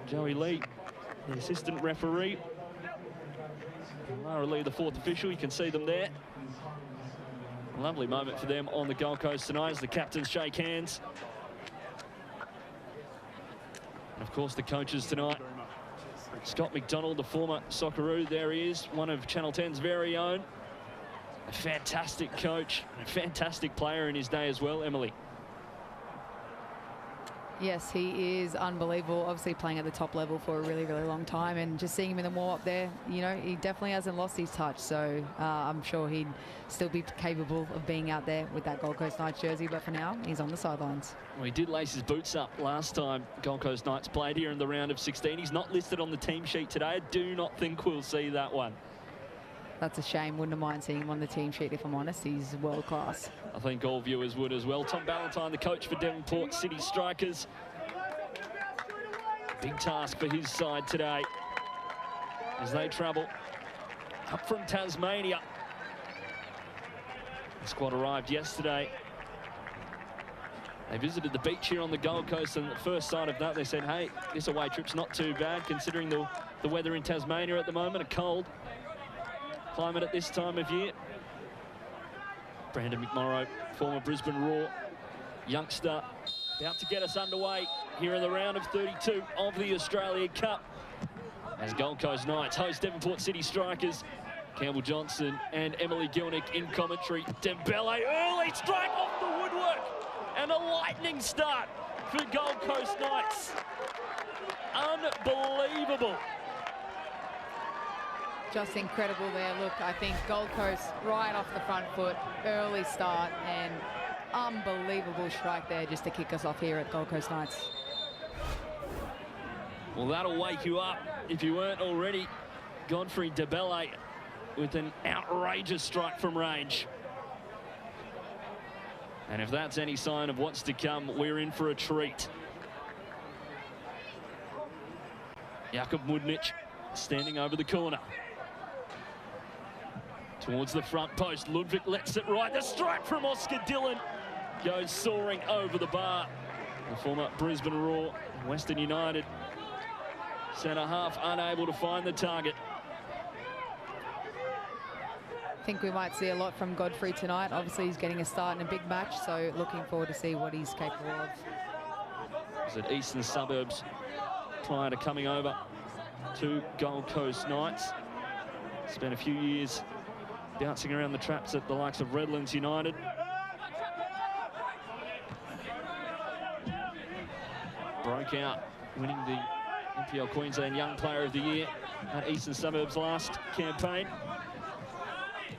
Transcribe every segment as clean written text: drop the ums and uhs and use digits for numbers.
Joey Lee, the assistant referee. Lara Lee, the fourth official. You can see them there. Lovely moment for them on the Gold Coast tonight as the captains shake hands. And of course, the coaches tonight. Scott McDonald, the former Socceroo, there he is, one of Channel 10's very own. A fantastic coach, a fantastic player in his day as well, Emily. Yes, he is unbelievable. Obviously playing at the top level for a really, really long time, and just seeing him in the warm-up there, you know, he definitely hasn't lost his touch. So I'm sure he'd still be capable of being out there with that Gold Coast Knights jersey. But for now, he's on the sidelines. Well, he did lace his boots up last time Gold Coast Knights played here in the round of 16. He's not listed on the team sheet today. I do not think we'll see that one. That's a shame. Wouldn't have mind seeing him on the team sheet, if I'm honest. He's world class. I think all viewers would as well. Tom Ballantyne, the coach for Devonport City Strikers. Big task for his side today as they travel up from Tasmania. The squad arrived yesterday. They visited the beach here on the Gold Coast, and the first sight of that, they said, hey, this away trip's not too bad considering the weather in Tasmania at the moment, a cold climate at this time of year. Brandon McMorrow, former Brisbane Roar youngster, about to get us underway here in the round of 32 of the Australia Cup as Gold Coast Knights host Devonport City Strikers. Campbell Johnson and Emily Gilnick in commentary. Dembele, early strike off the woodwork, and a lightning start for Gold Coast Knights. Unbelievable. Just incredible there. Look, I think Gold Coast right off the front foot, early start, and unbelievable strike there just to kick us off here at Gold Coast Knights. Well, that'll wake you up if you weren't already. Godfrey Dembele with an outrageous strike from range. And if that's any sign of what's to come, we're in for a treat. Jakub Mudnic standing over the corner. Towards the front post, Ludwig lets it right. The strike from Oscar Dillon goes soaring over the bar. The former Brisbane Roar, Western United centre half unable to find the target. I think we might see a lot from Godfrey tonight. Obviously, he's getting a start in a big match, so looking forward to see what he's capable of. He's at Eastern Suburbs prior to coming over to Gold Coast Knights. Spent a few years bouncing around the traps at the likes of Redlands United. Broke out, winning the NPL Queensland Young Player of the Year at Eastern Suburbs last campaign.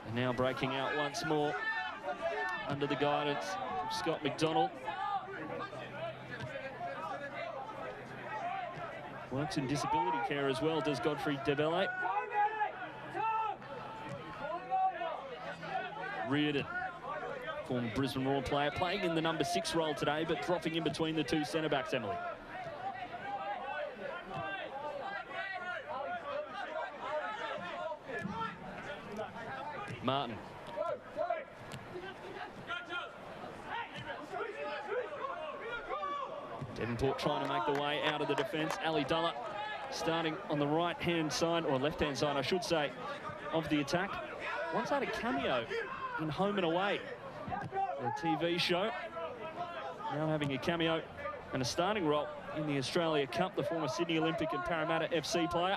And now breaking out once more under the guidance of Scott McDonald. Works in disability care as well, does Godfrey Dembele. Reardon, former Brisbane Roar player, playing in the number 6 role today, but dropping in between the two centre-backs, Emily. Martin. Devonport trying to make the way out of the defence. Ali Dulla starting on the right-hand side, or left-hand side, I should say, of the attack. Once had a cameo in Home and Away, a TV show. Now having a cameo and a starting role in the Australia Cup, the former Sydney Olympic and Parramatta FC player.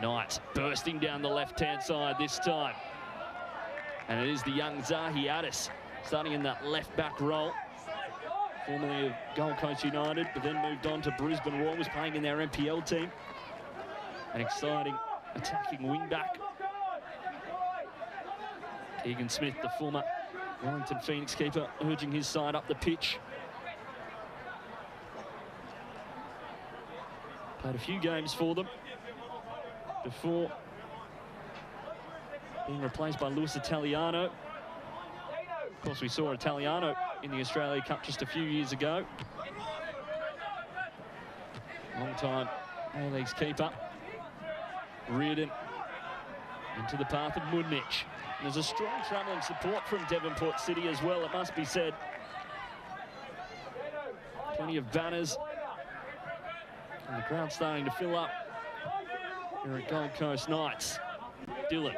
Knights bursting down the left-hand side this time. And it is the young Zahi Addis starting in that left-back role. Formerly of Gold Coast United, but then moved on to Brisbane Roar, was playing in their NPL team. An exciting attacking wing-back. Keegan Smith, the former Wellington Phoenix keeper, urging his side up the pitch. Played a few games for them before being replaced by Luis Italiano. Of course, we saw Italiano in the Australia Cup just a few years ago. Long time A-League's keeper. Reardon into the path of Mudnic. There's a strong travelling support from Devonport City as well, it must be said. Plenty of banners. And the crowd starting to fill up here at Gold Coast Knights. Dillon.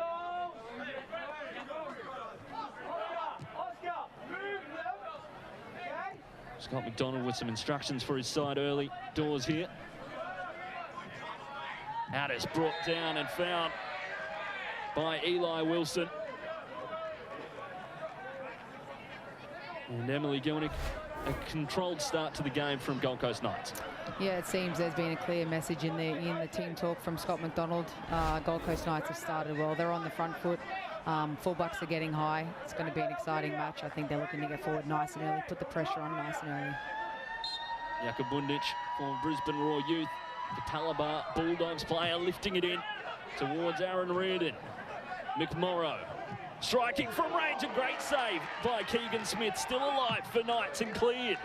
Scott McDonald with some instructions for his side early doors here. Addis brought down and found by Eli Wilson. And Emily Gilnick, a controlled start to the game from Gold Coast Knights. Yeah, it seems there's been a clear message in the team talk from Scott McDonald. Gold Coast Knights have started well. They're on the front foot. Fullbacks are getting high. It's going to be an exciting match. I think they're looking to get forward nice and early, put the pressure on nice and early. Jakob Bundic, former Brisbane Roar youth, the Talabar Bulldogs player, lifting it in towards Aaron Reardon. McMorrow striking from range, a great save by Keegan Smith, still alive for Knights and cleared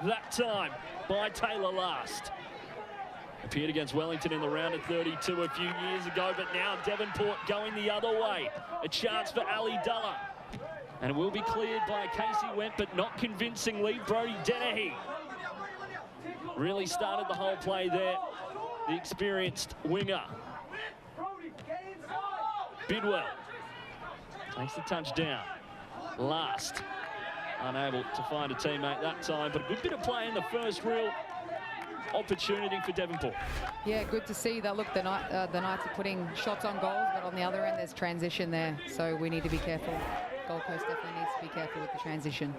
that time by Taylor Last. Appeared against Wellington in the round of 32 a few years ago, but now Devonport going the other way. A chance for Ali Dulla. And it will be cleared by Casey Went, but not convincingly. Brody Dennehy really started the whole play there. The experienced winger. Bidwell takes the touchdown. Last unable to find a teammate that time, but a good bit of play in the first real opportunity for Devonport. Yeah, good to see that. Look, the Knights are putting shots on goals, but on the other end, there's transition there, so we need to be careful. Gold Coast definitely needs to be careful with the transition.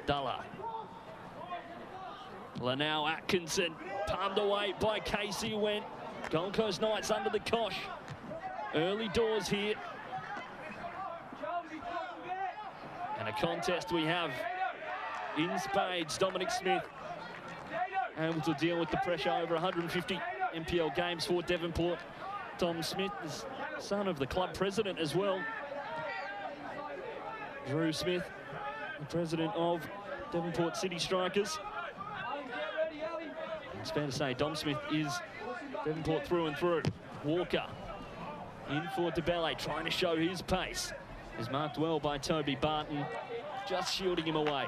Dulla. Lanau Atkinson, palmed away by Casey Went. Gold Coast Knights under the cosh. Early doors here. And a contest we have in spades. Dominic Smith able to deal with the pressure. Over 150 NPL games for Devonport. Tom Smith is son of the club president as well. Drew Smith, the president of Devonport City Strikers. It's fair to say Dom Smith is Devonport through and through. Walker in for DeBelle, trying to show his pace. Is marked well by Toby Barton, just shielding him away.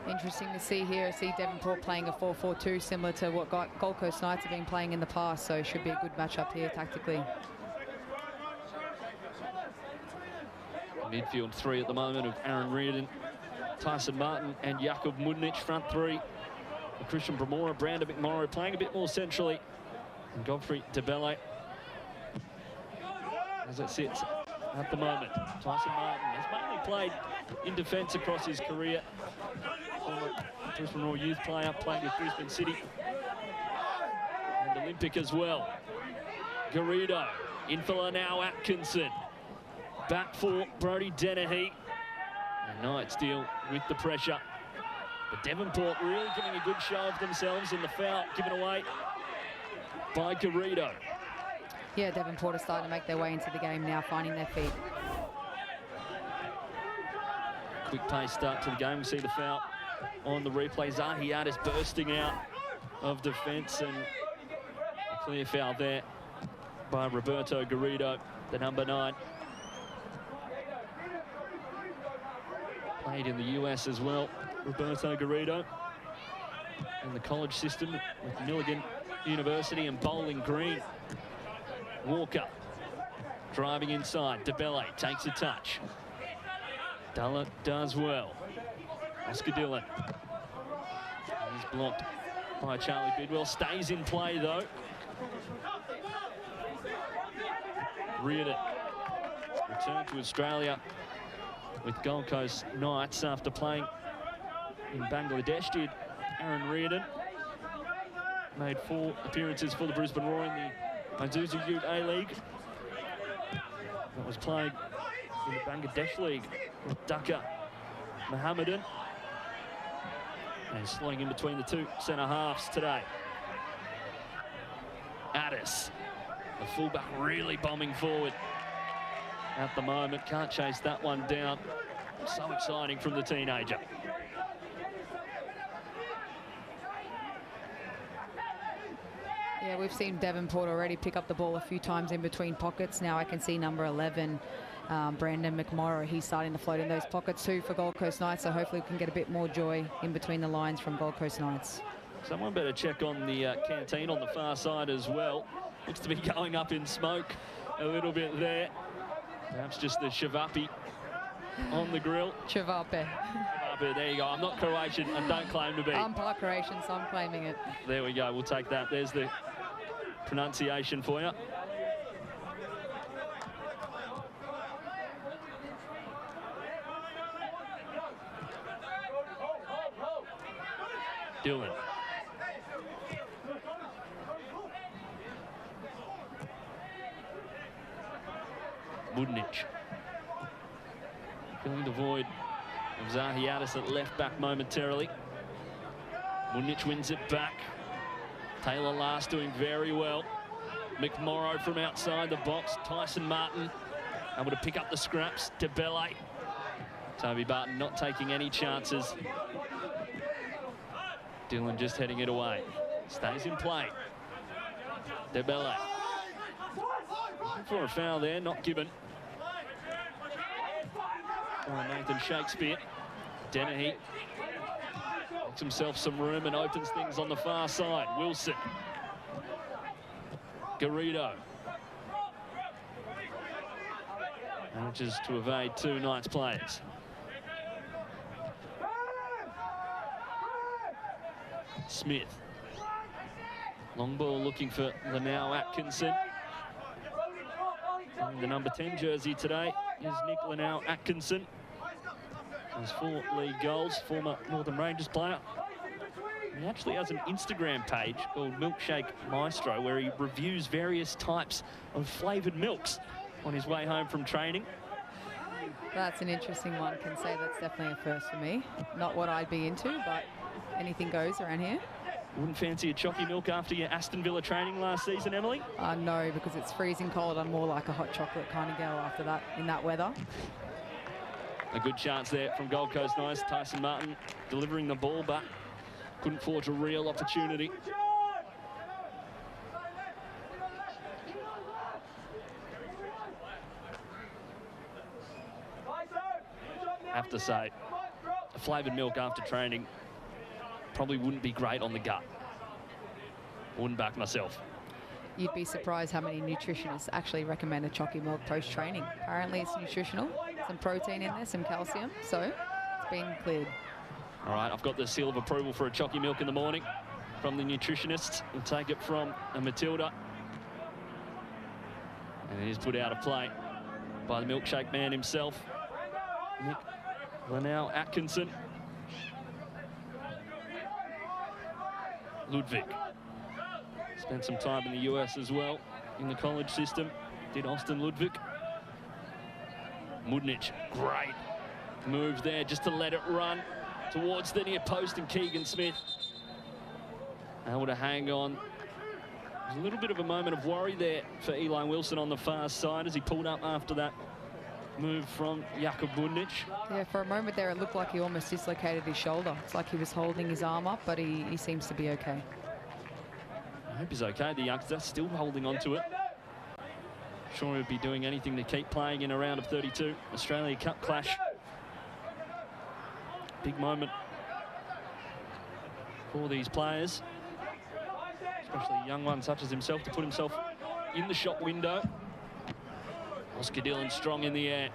Interesting to see here. See Devonport playing a 4-4-2, similar to what Gold Coast Knights have been playing in the past, so it should be a good matchup here tactically. Midfield three at the moment of Aaron Reardon, Tyson Martin and Jakob Mudnic. Front three, Christian Bramora, Brandon McMorrow playing a bit more centrally, and Godfrey DeBelle as it sits at the moment. Tyson Martin has mainly played in defence across his career. Former Brisbane Roar youth player, playing with Brisbane City and Olympic as well. Garrido in for Lanau Atkinson. Back for Brody Dennehy. And Knights deal with the pressure. But Devonport really giving a good show of themselves in the foul given away by Garrido. Yeah, Devonport are starting to make their way into the game now, finding their feet. Quick pace start to the game. We see the foul on the replay. Zahiatis bursting out of defence, and a clear foul there by Roberto Garrido, the number 9. Played in the US as well, Roberto Garrido. In the college system with Milligan University and Bowling Green. Walker driving inside. DeBelle takes a touch. Dulla does well. Oscar Dillon. He's blocked by Charlie Bidwell. Stays in play though. Reardon returned to Australia with Gold Coast Knights after playing in Bangladesh. Did Aaron Reardon. Made 4 appearances for the Brisbane Roar in the Isuzu Ute A-League. That was played in the Bangladesh League with Dhaka Mohammedan. And slotting in between the 2 centre halves today. Addis, the fullback, really bombing forward at the moment. Can't chase that one down. So exciting from the teenager. Yeah, we've seen Devonport already pick up the ball a few times in between pockets. Now I can see number 11, Brandon McMorrow, he's starting to float in those pockets too for Gold Coast Knights, so hopefully we can get a bit more joy in between the lines from Gold Coast Knights. Someone better check on the canteen on the far side as well. Looks to be going up in smoke a little bit there. Perhaps just the Chavapi on the grill. Chavape. There you go. I'm not Croatian and don't claim to be. I'm part Croatian, so I'm claiming it. There we go. We'll take that. There's the pronunciation for you. Dylan. Budnic. Filling the void of Zahiatis at left back momentarily. Budnic wins it back. Taylor Last doing very well. McMorrow from outside the box. Tyson Martin able to pick up the scraps. DeBelle. Toby Barton not taking any chances. Dylan just heading it away. Stays in play. DeBelle. Looking for a foul there, not given. Nathan Shakespeare. Dennehy makes himself some room and opens things on the far side. Wilson. Garrido. Manages to evade two Knights players. Smith. Long ball looking for Lanau Atkinson. And the number 10 jersey today is Nick Lanau Atkinson. Has 4 league goals, former Northern Rangers player. He actually has an Instagram page called Milkshake Maestro where he reviews various types of flavoured milks on his way home from training. That's an interesting one. Can say that's definitely a first for me. Not what I'd be into, but anything goes around here. Wouldn't fancy a chalky milk after your Aston Villa training last season, Emily? No, because it's freezing cold. I'm more like a hot chocolate kind of girl after that, in that weather. A good chance there from Gold Coast Knights. Tyson Martin delivering the ball back. Couldn't forge a real opportunity. Have to say, a flavoured milk after training probably wouldn't be great on the gut. Wouldn't back myself. You'd be surprised how many nutritionists actually recommend a chalky milk post-training. Apparently it's nutritional, some protein in there, some calcium, so it's been cleared. All right, I've got the seal of approval for a chalky milk in the morning from the nutritionists. We'll take it from a Matilda. And it is put out of play by the milkshake man himself, Nick Lanau Atkinson. Ludwig spent some time in the US as well, in the college system. Did Austin Ludwig. Mudnic, great move there just to let it run towards the near post, and Keegan Smith able to hang on. There's a little bit of a moment of worry there for Eli Wilson on the far side as he pulled up after that move from Jakub Mudnic. Yeah, for a moment there it looked like he almost dislocated his shoulder. It's like he was holding his arm up, but he seems to be okay. I hope he's okay. The youngster still holding on to it. Sure he'll be doing anything to keep playing in a round of 32. Australia Cup clash. Big moment for these players, especially a young one such as himself, to put himself in the shot window. Oscar Dillon strong in the air.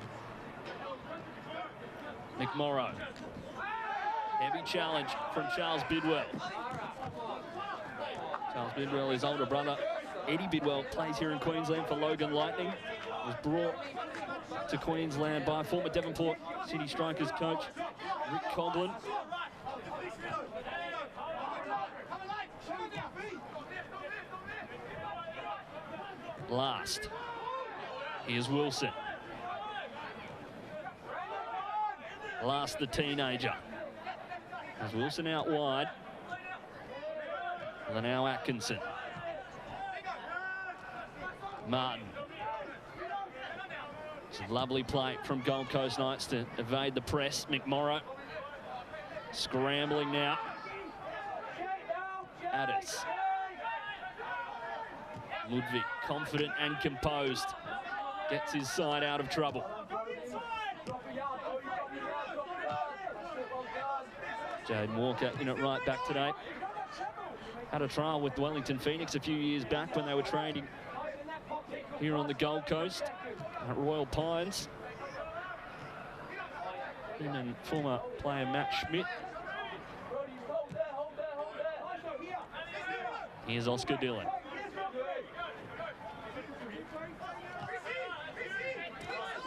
McMorrow. Heavy challenge from Charles Bidwell. Charles Bidwell, his older brother, Eddie Bidwell, plays here in Queensland for Logan Lightning. Was brought to Queensland by former Devonport City Strikers coach Rick Coughlin. Last, here's Wilson. Last, the teenager. As Wilson out wide. Lanau Atkinson. Martin. It's a lovely play from Gold Coast Knights to evade the press. McMorrow scrambling now. Addis. Ludwig, confident and composed, gets his side out of trouble. Jaden Walker in it right back today. Had a trial with Wellington Phoenix a few years back when they were training here on the Gold Coast at Royal Pines. Him and former player Matt Schmidt. Here's Oscar Dillon.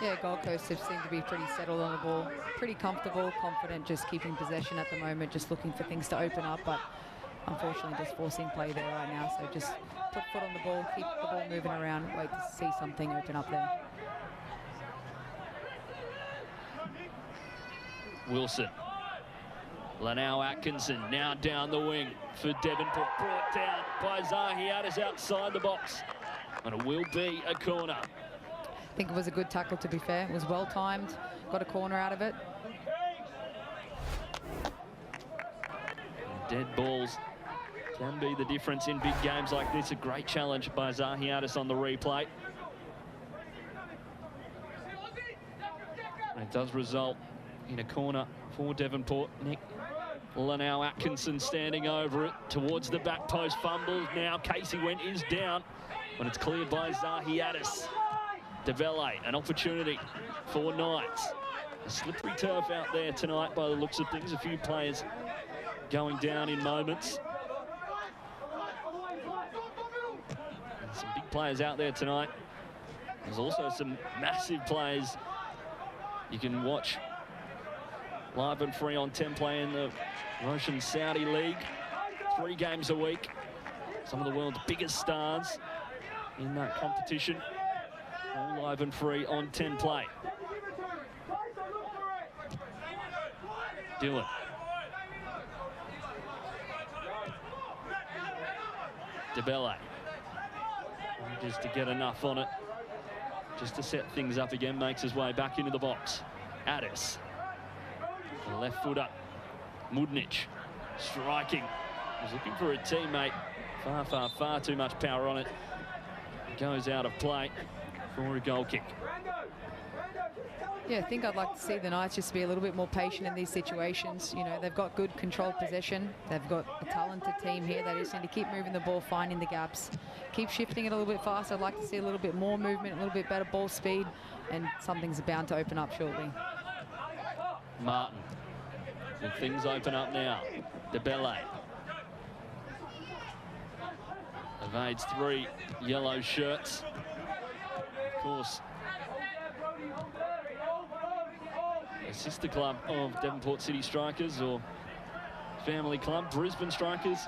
Yeah, Gold Coast have seemed to be pretty settled on the ball, pretty comfortable, confident, just keeping possession at the moment, just looking for things to open up, but unfortunately just forcing play there right now. So just put foot on the ball, keep the ball moving around, wait to see something open up there. Wilson. Lanau Atkinson now down the wing for Devonport. Brought down by Zahiatis outside the box. And it will be a corner. I think it was a good tackle, to be fair. It was well timed, got a corner out of it. Dead balls can be the difference in big games like this. A great challenge by Zahiatis on the replay. And it does result in a corner for Devonport. Nick Lanau Atkinson standing over it towards the back post. Fumbles now. Casey Went is down, but it's cleared by Zahiatis. Devele, an opportunity for Knights. A slippery turf out there tonight by the looks of things. A few players going down in moments. And some big players out there tonight. There's also some massive players you can watch live and free on 10 Play in the Russian Saudi League. 3 games a week. Some of the world's biggest stars in that competition. All live and free on 10 Play. Dillon. Devele. Just to get enough on it. Just to set things up again. Makes his way back into the box. Addis. The left footer. Mudnic. Striking. Was looking for a teammate. Far too much power on it. Goes out of play for a goal kick. Yeah, I think I'd like to see the Knights just be a little bit more patient in these situations. You know, they've got good controlled possession. They've got a talented team here. They just need to keep moving the ball, finding the gaps, keep shifting it a little bit faster. I'd like to see a little bit more movement, a little bit better ball speed, and something's bound to open up shortly. Martin. And things open up now. Devele. Evades 3 yellow shirts. Of course, a sister club of Devonport City Strikers, or family club, Brisbane Strikers.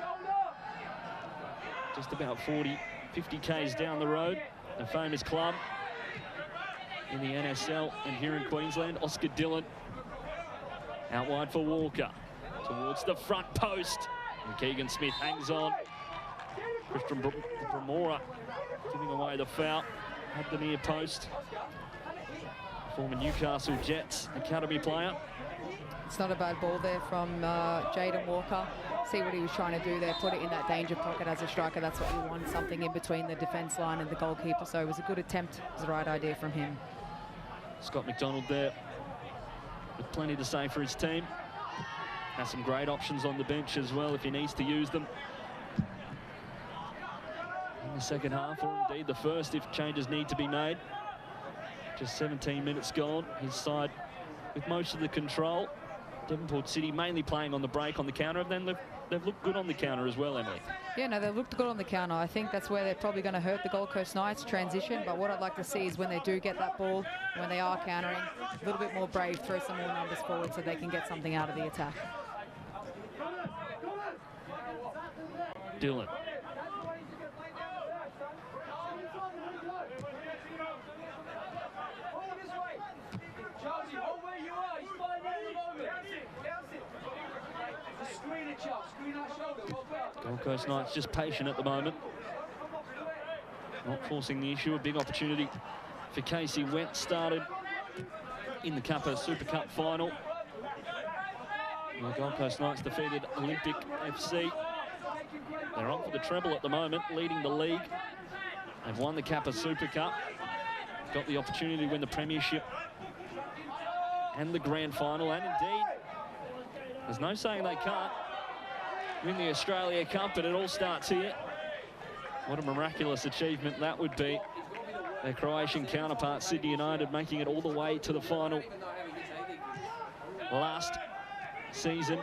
Just about 50 k's down the road. A famous club in the NSL and here in Queensland. Oscar Dillon out wide for Walker. Towards the front post. And Keegan Smith hangs on. Christian Bramora giving away the foul at the near post. Former Newcastle Jets academy player. It's not a bad ball there from Jaden Walker. See what he was trying to do there, put it in that danger pocket as a striker. That's what you want, something in between the defence line and the goalkeeper. So it was a good attempt. It was the right idea from him. Scott McDonald there with plenty to say for his team. Has some great options on the bench as well if he needs to use them. In the second half, or indeed the first if changes need to be made. Just 17 minutes gone. His side with most of the control. Devonport City mainly playing on the break, on the counter, and then they've looked good on the counter as well, Emily. Yeah, no, they've looked good on the counter. I think that's where they're probably going to hurt the Gold Coast Knights transition, but what I'd like to see is when they do get that ball, when they are countering, a little bit more brave, throw some more numbers forward so they can get something out of the attack. Dillon. Gold Coast Knights just patient at the moment. Not forcing the issue. A big opportunity for Casey Went started in the Kappa Super Cup final. The Gold Coast Knights defeated Olympic FC. They're on for the treble at the moment, leading the league. They've won the Kappa Super Cup. Got the opportunity to win the premiership and the grand final, and indeed There's no saying they can't win the Australia Cup, but it all starts here. What a miraculous achievement that would be. Their Croatian counterpart, Sydney United, making it all the way to the final last season.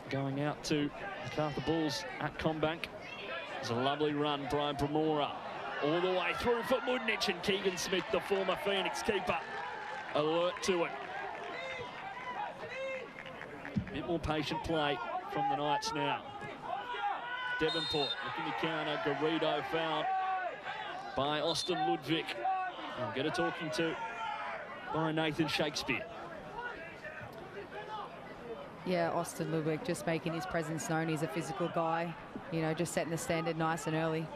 Going out to the Cartha Bulls at Combank. It's a lovely run by Bramora. All the way through for Mudnic, and Keegan Smith, the former Phoenix keeper, alert to it. A bit more patient play from the Knights now. Devonport looking to counter. Garrido fouled by Austin Ludwig. And get a talking to by Nathan Shakespeare. Yeah, Austin Ludwig just making his presence known. He's a physical guy, you know, just setting the standard nice and early.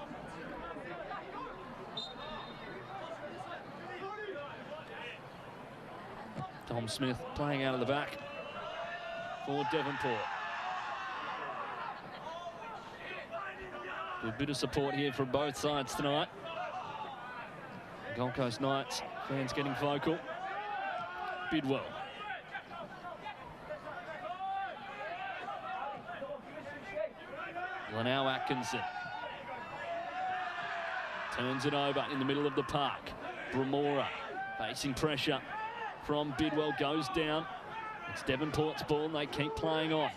Tom Smith playing out of the back for Devonport. A bit of support here from both sides tonight. Gold Coast Knights fans getting vocal. Bidwell. Lanau Atkinson turns it over in the middle of the park. Bramora facing pressure from Bidwell, goes down. It's Devonport's ball and they keep playing on.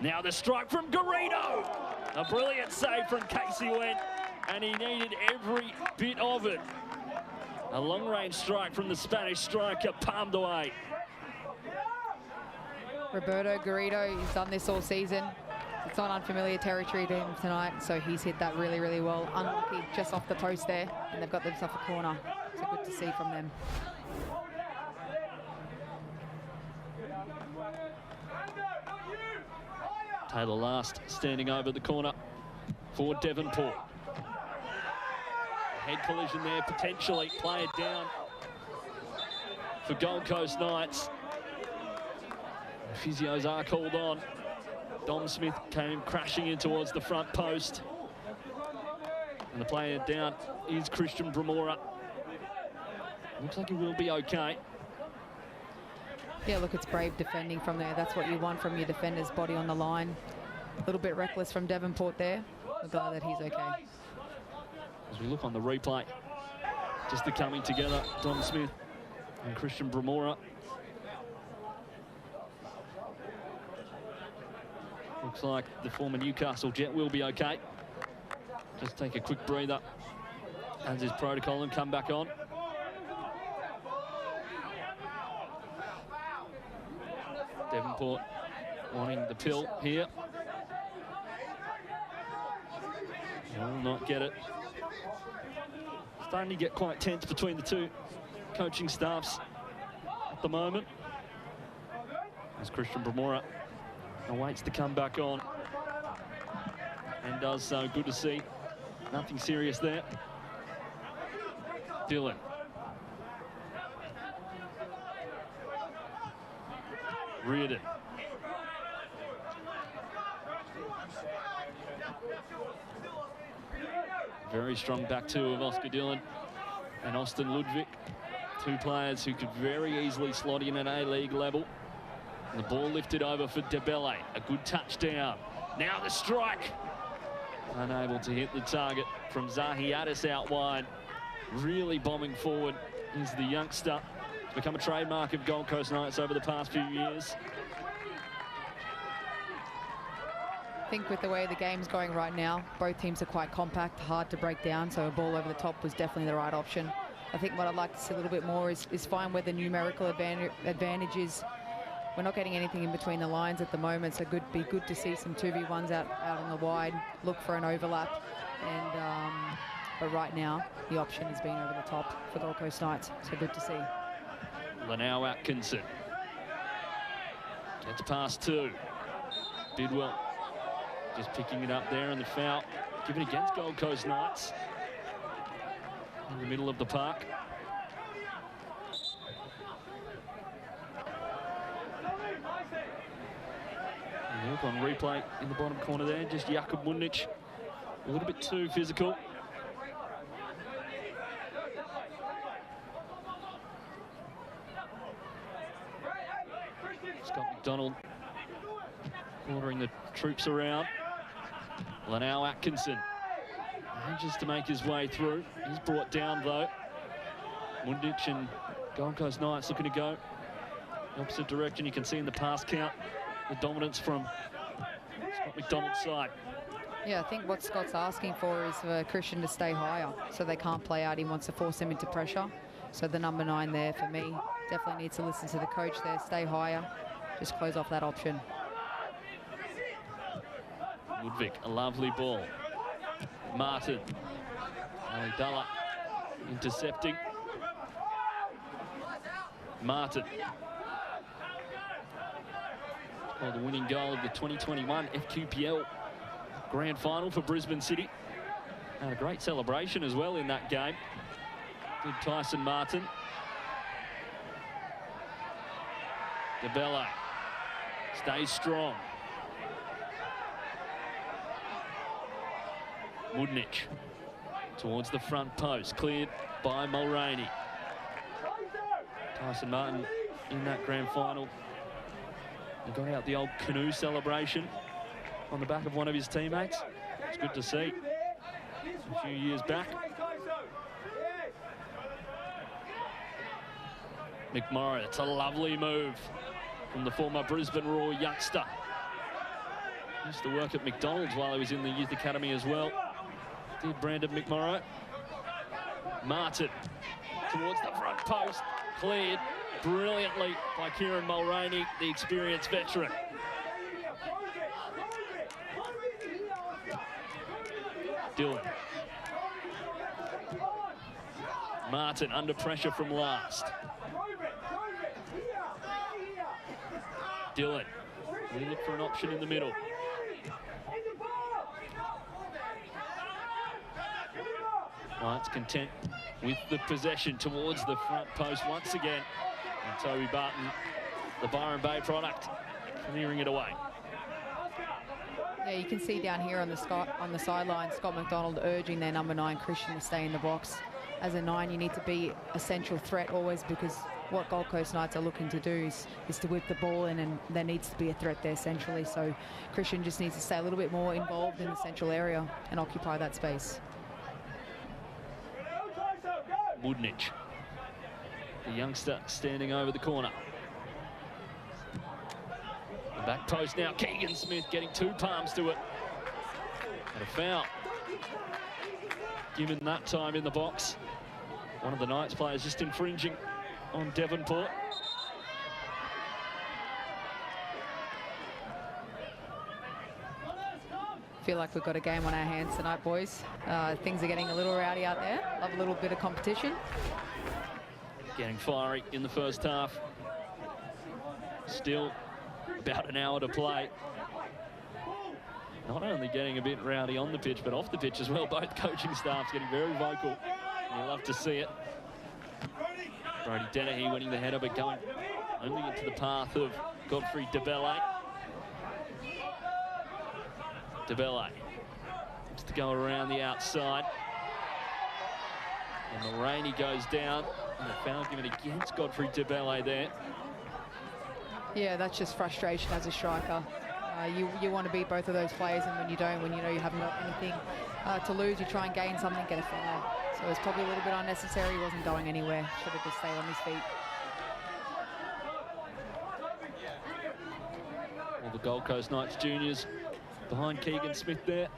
Now the strike from Garrido. A brilliant save from Casey Went, and he needed every bit of it. A long-range strike from the Spanish striker, palmed away. Roberto Garrido, he's done this all season. It's not unfamiliar territory to him tonight, so he's hit that really, really well. Unlucky just off the post there, and they've got themselves a corner. So good to see from them. Taylor Last standing over the corner for Devonport. Head collision there, potentially. Play it down for Gold Coast Knights. Physios are called on. Dom Smith came crashing in towards the front post. And the player down is Christian Bramora. Looks like he will be okay. Yeah, look, it's brave defending from there. That's what you want from your defender's body on the line. A little bit reckless from Devonport there. We're glad that he's okay. As we look on the replay, just the coming together, Dom Smith and Christian Bramora. Looks like the former Newcastle Jet will be okay. Just take a quick breather as his protocol and come back on. Devonport wanting the pill here. Will not get it. Starting to get quite tense between the two coaching staffs at the moment. As Christian Bramora awaits to come back on. And does so. Good to see. Nothing serious there. Dylan. Reardon. Very strong back two of Oscar Dillon and Austin Ludwig. Two players who could very easily slot in at A-League level. And the ball lifted over for DeBelle. A good touchdown. Now the strike. Unable to hit the target from Zahiatis out wide. Really bombing forward is the youngster. It's become a trademark of Gold Coast Knights over the past few years. I think with the way the game's going right now, both teams are quite compact, hard to break down, so a ball over the top was definitely the right option. I think what I'd like to see a little bit more is find where the numerical advantage is. We're not getting anything in between the lines at the moment, so be good to see some 2v1s out on the wide, look for an overlap. And but right now, the option has been over the top for Gold Coast Knights, so good to see. Lanau Atkinson gets past two. Bidwell just picking it up there, and the foul given against Gold Coast Knights in the middle of the park. And look on replay in the bottom corner there, just Jakub Mudnic, a little bit too physical. Scott McDonald ordering the troops around. Lanau Atkinson manages to make his way through. He's brought down, though. Mundich and Gold Coast Knights looking to go the opposite direction. You can see in the pass count the dominance from Scott McDonald's side. Yeah, I think what Scott's asking for is for Christian to stay higher, so they can't play out. He wants to force him into pressure. So the number 9 there, for me, definitely needs to listen to the coach there, stay higher, just close off that option. Ludwig, a lovely ball. Martin. Ali Dalla intercepting. Martin. Scored the winning goal of the 2021 FQPL Grand Final for Brisbane City. Had a great celebration as well in that game. Did Tyson Martin. DeBello stays strong. Mudnich towards the front post, cleared by Mulroney. Tyson Martin in that grand final. He got out the old canoe celebration on the back of one of his teammates. It's good to see. A few years back. McMorrow, it's a lovely move from the former Brisbane Roar youngster. Used to work at McDonald's while he was in the youth academy as well. Did Brandon McMorrow. Martin towards the front post, cleared brilliantly by Kieran Mulroney, the experienced veteran. Dylan. Martin under pressure from last. Dylan. We look for an option in the middle. Knights content with the possession towards the front post once again. And Toby Barton, the Byron Bay product, clearing it away. Yeah, you can see down here on the sideline, Scott McDonald urging their number 9 Christian to stay in the box. As a 9, you need to be a central threat always, because what Gold Coast Knights are looking to do is to whip the ball in, and there needs to be a threat there centrally. So Christian just needs to stay a little bit more involved in the central area and occupy that space. Mudnich, the youngster standing over the corner. The back post now, Keegan Smith getting 2 palms to it. And a foul. Given that time in the box. One of the Knights players just infringing on Devonport. Feel like we've got a game on our hands tonight, boys. Things are getting a little rowdy out there. Love a little bit of competition. Getting fiery in the first half. Still about an hour to play. Not only getting a bit rowdy on the pitch, but off the pitch as well. Both coaching staffs getting very vocal. You love to see it. Brody Dennehy winning the header, but going only into the path of Godfrey DeBello. DeBello looks to go around the outside. And Mulroney goes down. And a foul given against Godfrey DeBello there. Yeah, that's just frustration as a striker. You want to beat both of those players, and when you don't, when you know you haven't got anything to lose, you try and gain something, get a foul. So it's probably a little bit unnecessary. He wasn't going anywhere. Should have just stayed on his feet. All the Gold Coast Knights juniors behind Keegan Smith there.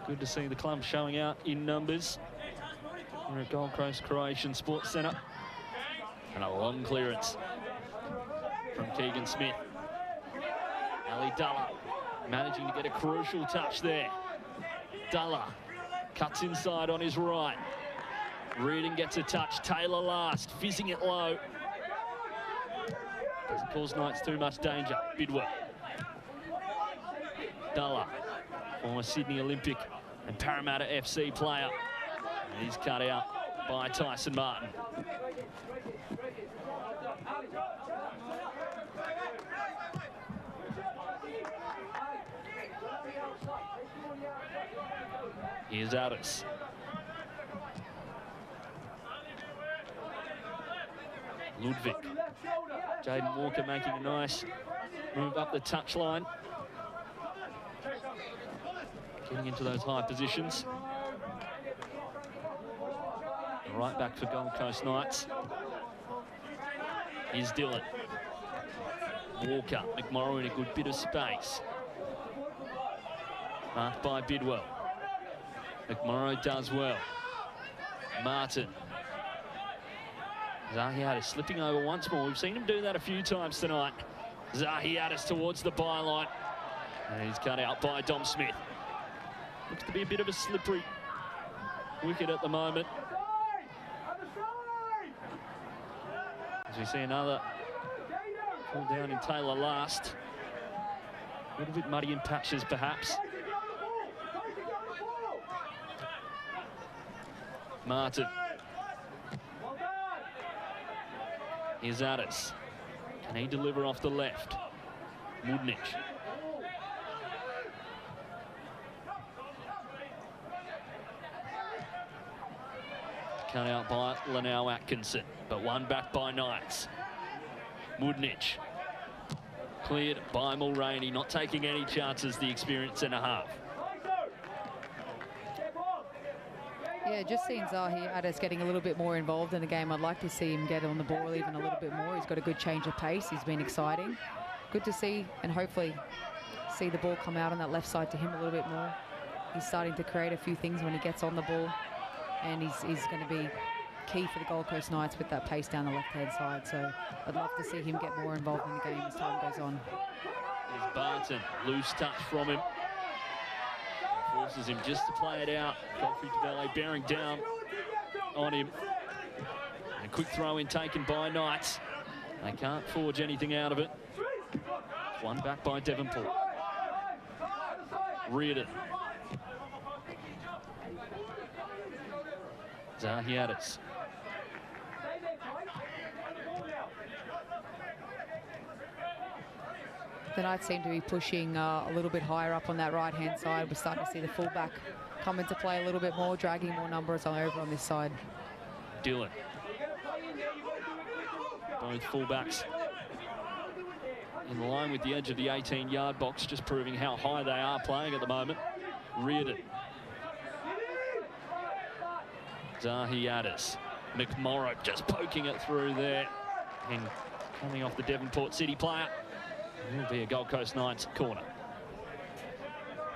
Good to see the club showing out in numbers. We're at Gold Coast Croatian Sports Centre. And a long clearance from Keegan Smith. Ali Dalla managing to get a crucial touch there. Dalla cuts inside on his right. Reardon gets a touch. Taylor last, fizzing it low. Doesn't cause Knights too much danger. Bidwell. Dalla, former Sydney Olympic and Parramatta FC player. And he's cut out by Tyson Martin. Here's Addis. Ludwig. Jaden Walker making a nice move up the touchline. getting into those high positions. Right back for Gold Coast Knights. Here's Dillon. Walker, McMorrow in a good bit of space. Marked by Bidwell. McMorrow does well. Martin. Zahiatis slipping over once more. We've seen him do that a few times tonight. Zahiatis towards the byline. And he's cut out by Dom Smith. Looks to be a bit of a slippery wicket at the moment. As we see another pull down in Taylor last. A little bit muddy in patches, perhaps. Martin. Here's Addis. Can he deliver off the left? Mudnich. Cut out by Lanau Atkinson, but one back by Knights. Mudnich. Cleared by Mulroney, not taking any chances, the experience and a half. Yeah, just seeing Zahiatis getting a little bit more involved in the game. I'd like to see him get on the ball even a little bit more. He's got a good change of pace. He's been exciting. Good to see, and hopefully see the ball come out on that left side to him a little bit more. He's starting to create a few things when he gets on the ball, and he's going to be key for the Gold Coast Knights with that pace down the left-hand side. So I'd love to see him get more involved in the game as time goes on. Here's Barton, loose touch from him. Forces him just to play it out. Godfrey DeValle bearing down on him. And a quick throw in taken by Knights. They can't forge anything out of it. One back by Devonport. Reardon. Zahiatis. The Knights seem to be pushing a little bit higher up on that right-hand side. We're starting to see the fullback come into play a little bit more, dragging more numbers over on this side. Dillon. Both fullbacks in line with the edge of the 18-yard box, just proving how high they are playing at the moment. Reardon. Zahiatis. McMorrow just poking it through there. And coming off the Devonport City player. It will be a Gold Coast Knights corner.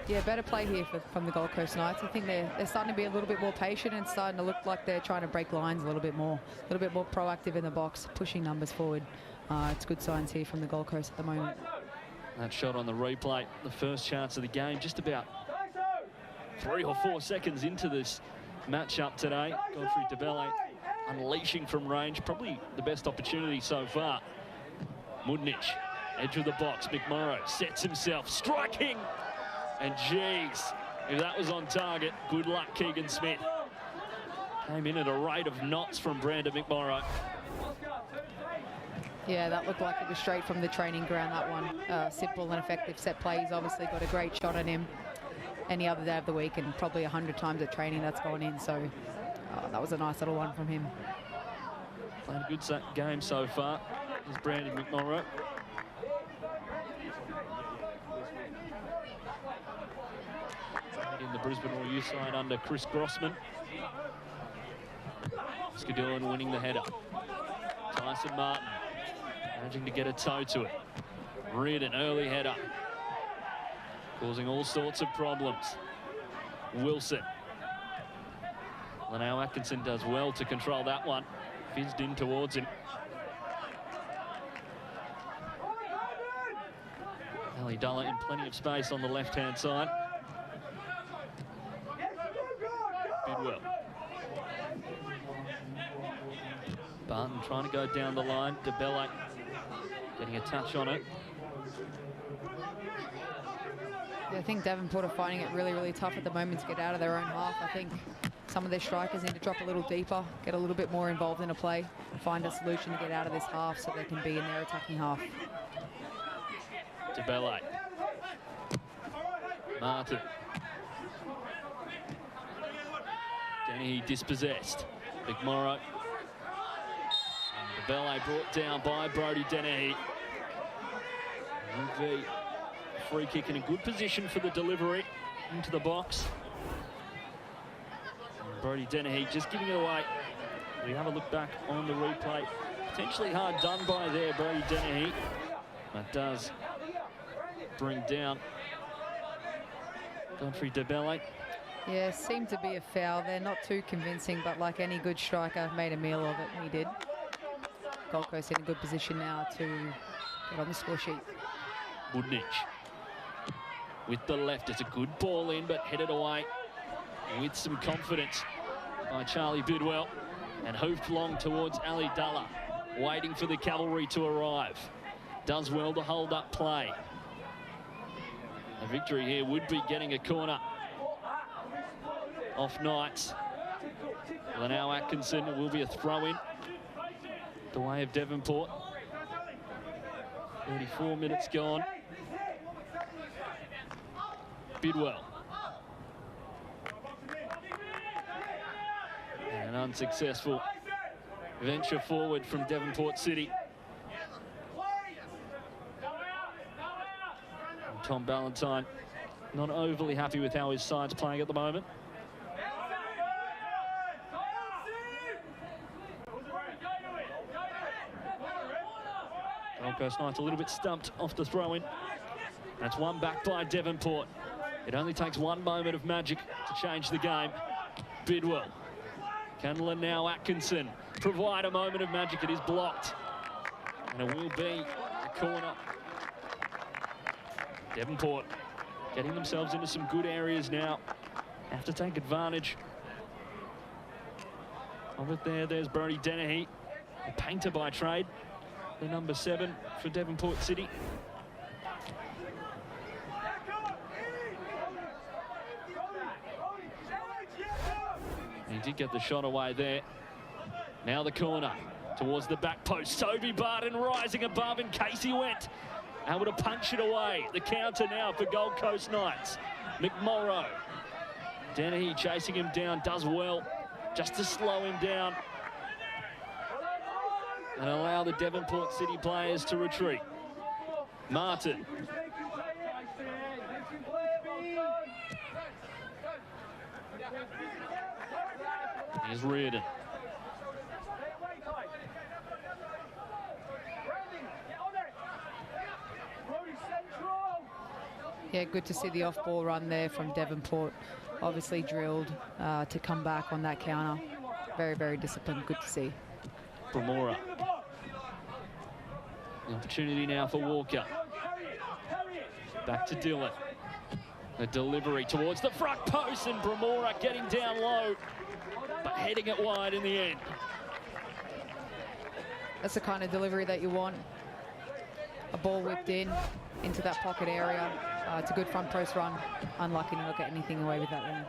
Yeah, better play here from the Gold Coast Knights. I think they're starting to be a little bit more patient and starting to look like they're trying to break lines a little bit more proactive in the box, pushing numbers forward. It's good signs here from the Gold Coast at the moment. That shot on the replay, the first chance of the game, just about 3 or 4 seconds into this matchup today. Godfrey DeValle unleashing from range, probably the best opportunity so far. Mudnich, edge of the box, McMorrow sets himself, striking, and geez, if that was on target, good luck Keegan Smith. Came in at a rate of knots from Brandon McMorrow. Yeah, that looked like it was straight from the training ground, that one. Simple and effective set play. He's obviously got a great shot on him any other day of the week, and probably 100 times at training that's gone in, so that was a nice little one from him. Played a good game so far. There's Brandon McMorrow. In the Brisbane All Youth side under Chris Grossman. Skadillan winning the header. Tyson Martin managing to get a toe to it. Reardon, early header. Causing all sorts of problems. Wilson. Lanau Atkinson does well to control that one. Fizzed in towards him. Ali Dulla in plenty of space on the left-hand side. Bidwell. Barton trying to go down the line. DeBella getting a touch on it. Yeah, I think Devonport are finding it really, really tough at the moment to get out of their own half. I think some of their strikers need to drop a little deeper, get a little bit more involved in a play, find a solution to get out of this half so they can be in their attacking half. DeBella. Martin. Dennehy dispossessed. McMorrow. And DeBella brought down by Brodie Dennehy. Would be free kick in a good position for the delivery. into the box. And Brodie Dennehy just giving it away. We have a look back on the replay. Potentially hard done by there, Brodie Dennehy. That does bring down Godfrey DeBelle. Yeah, seemed to be a foul there. Not too convincing, but like any good striker, made a meal of it. He did. Gold Coast in a good position now to get on the score sheet. Budnich with the left. It's a good ball in, but headed away with some confidence by Charlie Bidwell. And hoofed long towards Ali Dullah, waiting for the cavalry to arrive. Does well to hold up play. A victory here would be getting a corner off Knights. Well, now Atkinson will be a throw-in the way of Devonport. 34 minutes gone. Bidwell. An unsuccessful venture forward from Devonport City. And Tom Ballantyne not overly happy with how his side's playing at the moment. Gold Coast Knights a little bit stumped off the throw-in. That's one back by Devonport. It only takes one moment of magic to change the game. Bidwell. Candler now Atkinson. Provide a moment of magic. It is blocked. And it will be a corner. Devonport getting themselves into some good areas now. Have to take advantage of it there. There's Brodie Dennehy, a painter by trade. The number 7 for Devonport City. He did get the shot away there. Now the corner towards the back post. Toby Barton rising above, and Casey went able to punch it away. The counter now for Gold Coast Knights. McMorrow. Dennehy chasing him down, does well just to slow him down and allow the Devonport City players to retreat. Martin. Here's Reardon. Yeah, good to see the off-ball run there from Devonport. Obviously drilled to come back on that counter. Very, very disciplined. Good to see. Bramora. The opportunity now for Walker. Back to Dillon. The delivery towards the front post, and Bramora getting down low, but heading it wide in the end. That's the kind of delivery that you want. A ball whipped in into that pocket area. It's a good front post run. Unlucky to not get anything away with that one.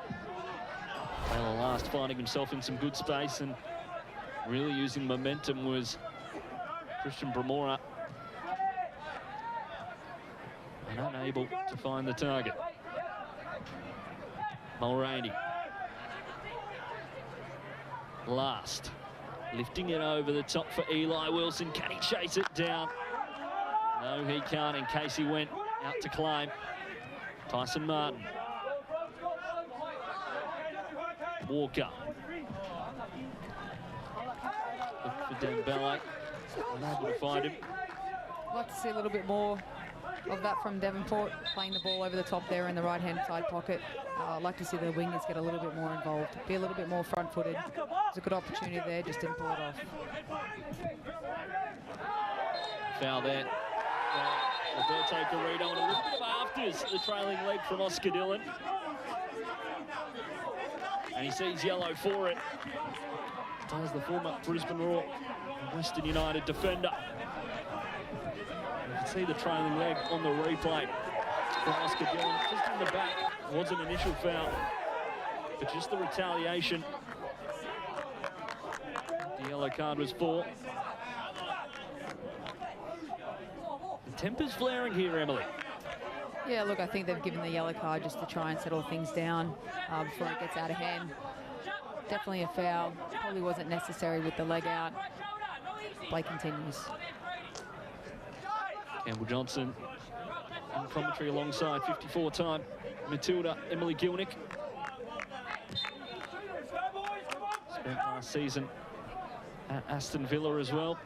Well, last finding himself in some good space and really using momentum was Christian Bramora. And unable to find the target. Mulroney. Last. Lifting it over the top for Eli Wilson. Can he chase it down? No, he can't, and Casey went out to claim. Tyson Martin. Walker. Look for Dembele. Unable to find him. I'd like to see a little bit more of that from Devonport, playing the ball over the top there in the right-hand side pocket. I'd like to see the wingers get a little bit more involved, be a little bit more front-footed. It's a good opportunity there, just didn't pull it off. Foul there. Roberto Garrido, and a little bit of afters the trailing leg from Oscar Dillon. And he sees yellow for it. Does the former Brisbane Roar Western United defender. You can see the trailing leg on the replay from Oscar Dillon. Just in the back, was an initial foul, but just the retaliation. The yellow card was for. The temper's flaring here, Emily. Yeah, look, I think they've given the yellow card just to try and settle things down before it gets out of hand. Definitely a foul. Probably wasn't necessary with the leg out. Play continues. Campbell Johnson in commentary alongside 54-time Matilda Emily Gilnick. Spent last season at Aston Villa as well.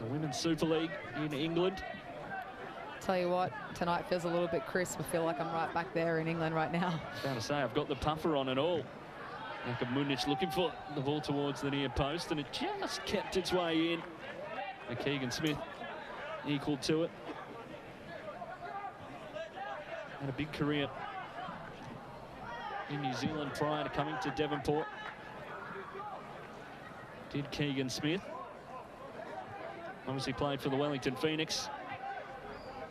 The Women's Super League in England. Tell you what, tonight feels a little bit crisp. I feel like I'm right back there in England right now. I was about to say, I've got the puffer on and all. Like a Munich looking for the ball towards the near post, and it just kept its way in. And Keegan Smith equal to it. Had a big career in New Zealand prior to coming to Devonport. Did Keegan Smith. Obviously played for the Wellington Phoenix.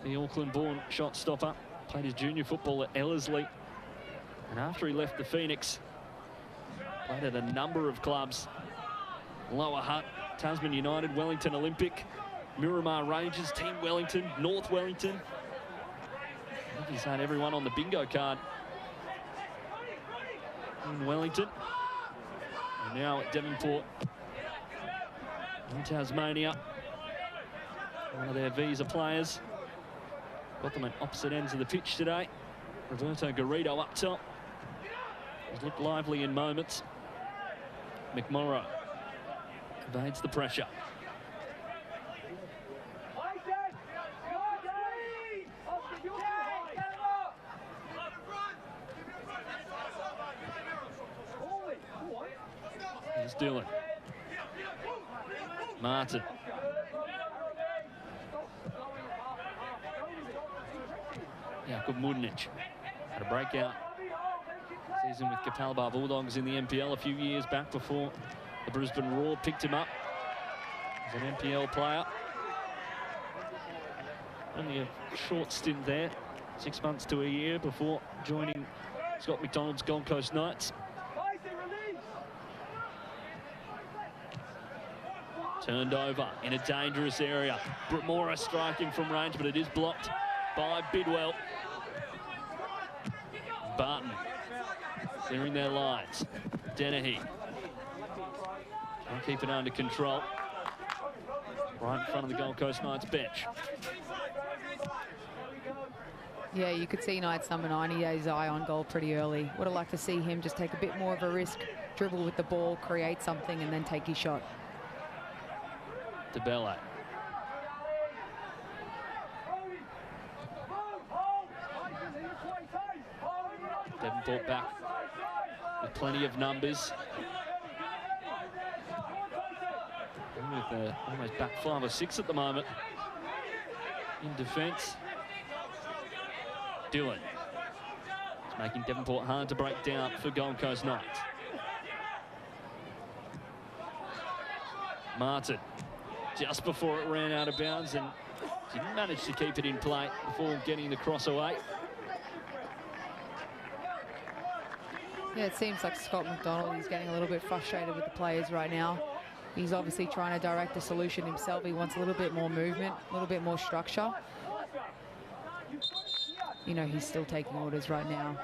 The Auckland-born shot stopper. Played his junior football at Ellerslie. And after he left the Phoenix, played at a number of clubs. Lower Hutt, Tasman United, Wellington Olympic, Miramar Rangers, Team Wellington, North Wellington. I think he's had everyone on the bingo card in Wellington. And now at Devonport in Tasmania. One of their visa players. Got them at opposite ends of the pitch today. Roberto Garrido up top. He's looked lively in moments. McMorrow evades the pressure. Here's Dylan. Martin. Jakub Mudnic had a breakout season with Capalaba Bulldogs in the NPL a few years back before the Brisbane Roar picked him up as an NPL player. Only a short stint there, 6 months to a year before joining Scott McDonald's Gold Coast Knights. Turned over in a dangerous area. Britmora striking from range, but it is blocked by Bidwell. Barton clearing their lines. Dennehy trying to keep it under control. Right in front of the Gold Coast Knights bench. Yeah, you could see Knights number 9. He had his eye on goal pretty early. Would have liked to see him just take a bit more of a risk, dribble with the ball, create something, and then take his shot. DeBella. Devonport back with plenty of numbers. With almost back 5 or 6 at the moment in defence. Dylan. It's making Devonport hard to break down for Gold Coast Knights. Martin, just before it ran out of bounds, and didn't manage to keep it in play before getting the cross away. Yeah, it seems like Scott McDonald is getting a little bit frustrated with the players right now. He's obviously trying to direct the solution himself. He wants a little bit more movement, a little bit more structure. You know, he's still taking orders right now.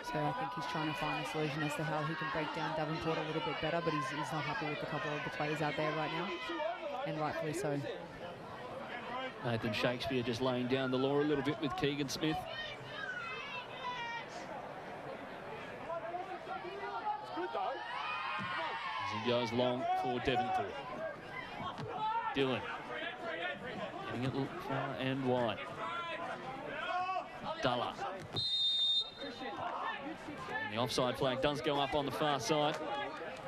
So I think he's trying to find a solution as to how he can break down Devonport a little bit better, but he's not happy with a couple of the players out there right now, and rightfully so. Nathan Shakespeare just laying down the law a little bit with Keegan Smith. As he goes long for Devonport. Dylan getting it far and wide. Dulla. And the offside flag does go up on the far side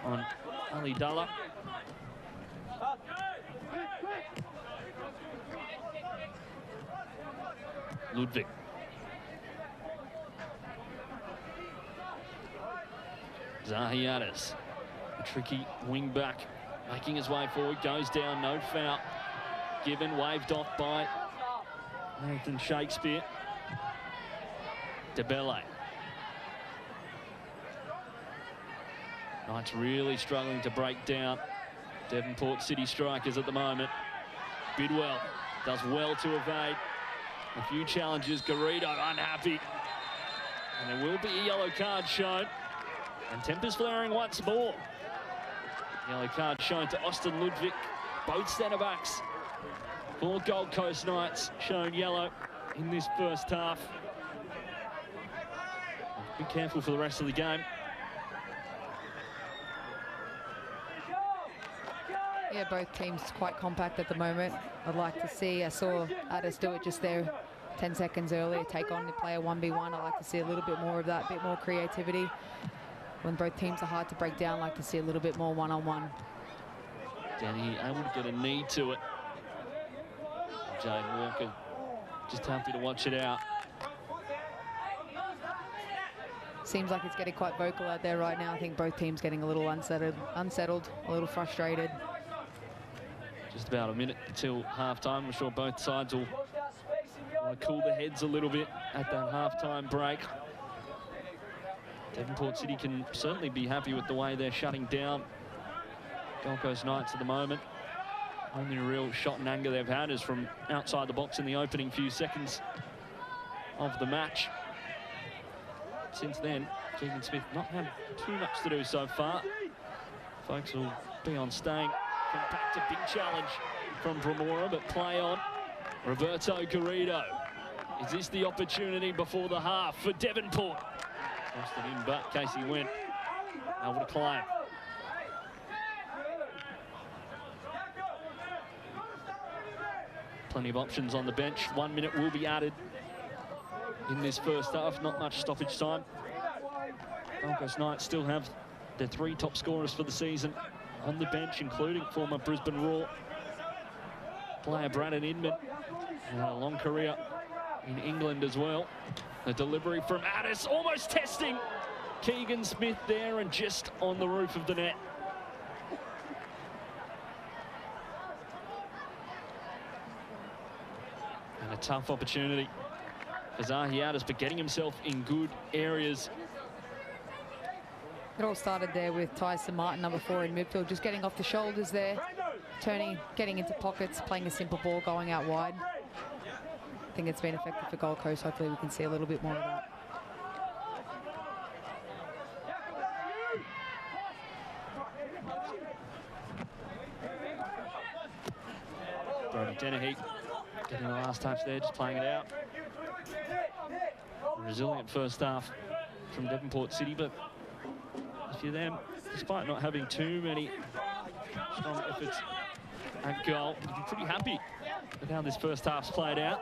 on Ali Dulla. Ludwig. Zahiatis, a tricky wing back, making his way forward, goes down, no foul. Given, waved off by Nathan Shakespeare. DeBelle. Knights really struggling to break down Devonport City strikers at the moment. Bidwell does well to evade a few challenges. Garrido unhappy. And there will be a yellow card shown. And tempers flaring once more. Yellow card shown to Austin Ludwig. Both centre-backs for Gold Coast Knights, shown yellow in this first half. Be careful for the rest of the game. Yeah, both teams quite compact at the moment. I'd like to see, I saw Addis do it just there 10 seconds earlier, take on the player 1v1. I'd like to see a little bit more of that, a bit more creativity. When both teams are hard to break down, I'd like to see a little bit more one-on-one. Denny able to get a knee to it. Jade Walker just happy to watch it out. Seems like it's getting quite vocal out there right now. I think both teams getting a little unsettled, a little frustrated. Just about a minute till halftime. I'm sure both sides will want to cool their heads a little bit at that halftime break. Devonport City can certainly be happy with the way they're shutting down Gold Coast Knights at the moment. Only real shot and anger they've had is from outside the box in the opening few seconds of the match. Since then, Keegan Smith not had too much to do so far. Folks will be on staying. Compact, a big challenge from Bramora, but play on. Roberto Garrido. Is this the opportunity before the half for Devonport? Lost it in, but Casey went able to claim. Plenty of options on the bench. 1 minute will be added in this first half. Not much stoppage time. Gold Coast Knights still have their 3 top scorers for the season on the bench, including former Brisbane Roar player Brandon Inman, and a long career in England as well. The delivery from Addis, almost testing Keegan Smith there and just on the roof of the net. And a tough opportunity for Zahi Addis, but getting himself in good areas. It all started there with Tyson Martin, number 4 in midfield, just getting off the shoulders there, turning, getting into pockets, playing a simple ball, going out wide. I think it's been effective for Gold Coast. Hopefully we can see a little bit more of that. Brody Dennehy getting the last touch there, just playing it out. A resilient first half from Devonport City, but if you're them, despite not having too many strong efforts at goal, you'd be pretty happy with how this first half's played out.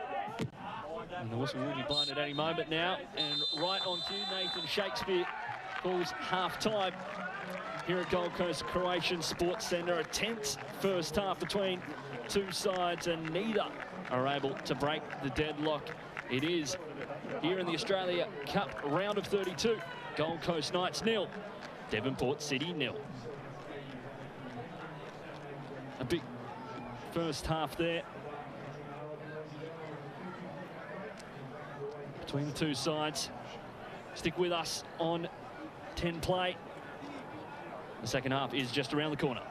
And the whistle will be blown at any moment now. And right on cue, Nathan Shakespeare calls half-time here at Gold Coast Croatian Sports Centre. A tense first half between two sides, and neither are able to break the deadlock. It is here in the Australia Cup round of 32. Gold Coast Knights 0, Devonport City 0. A big first half there between the two sides. Stick with us on 10 play. The second half is just around the corner.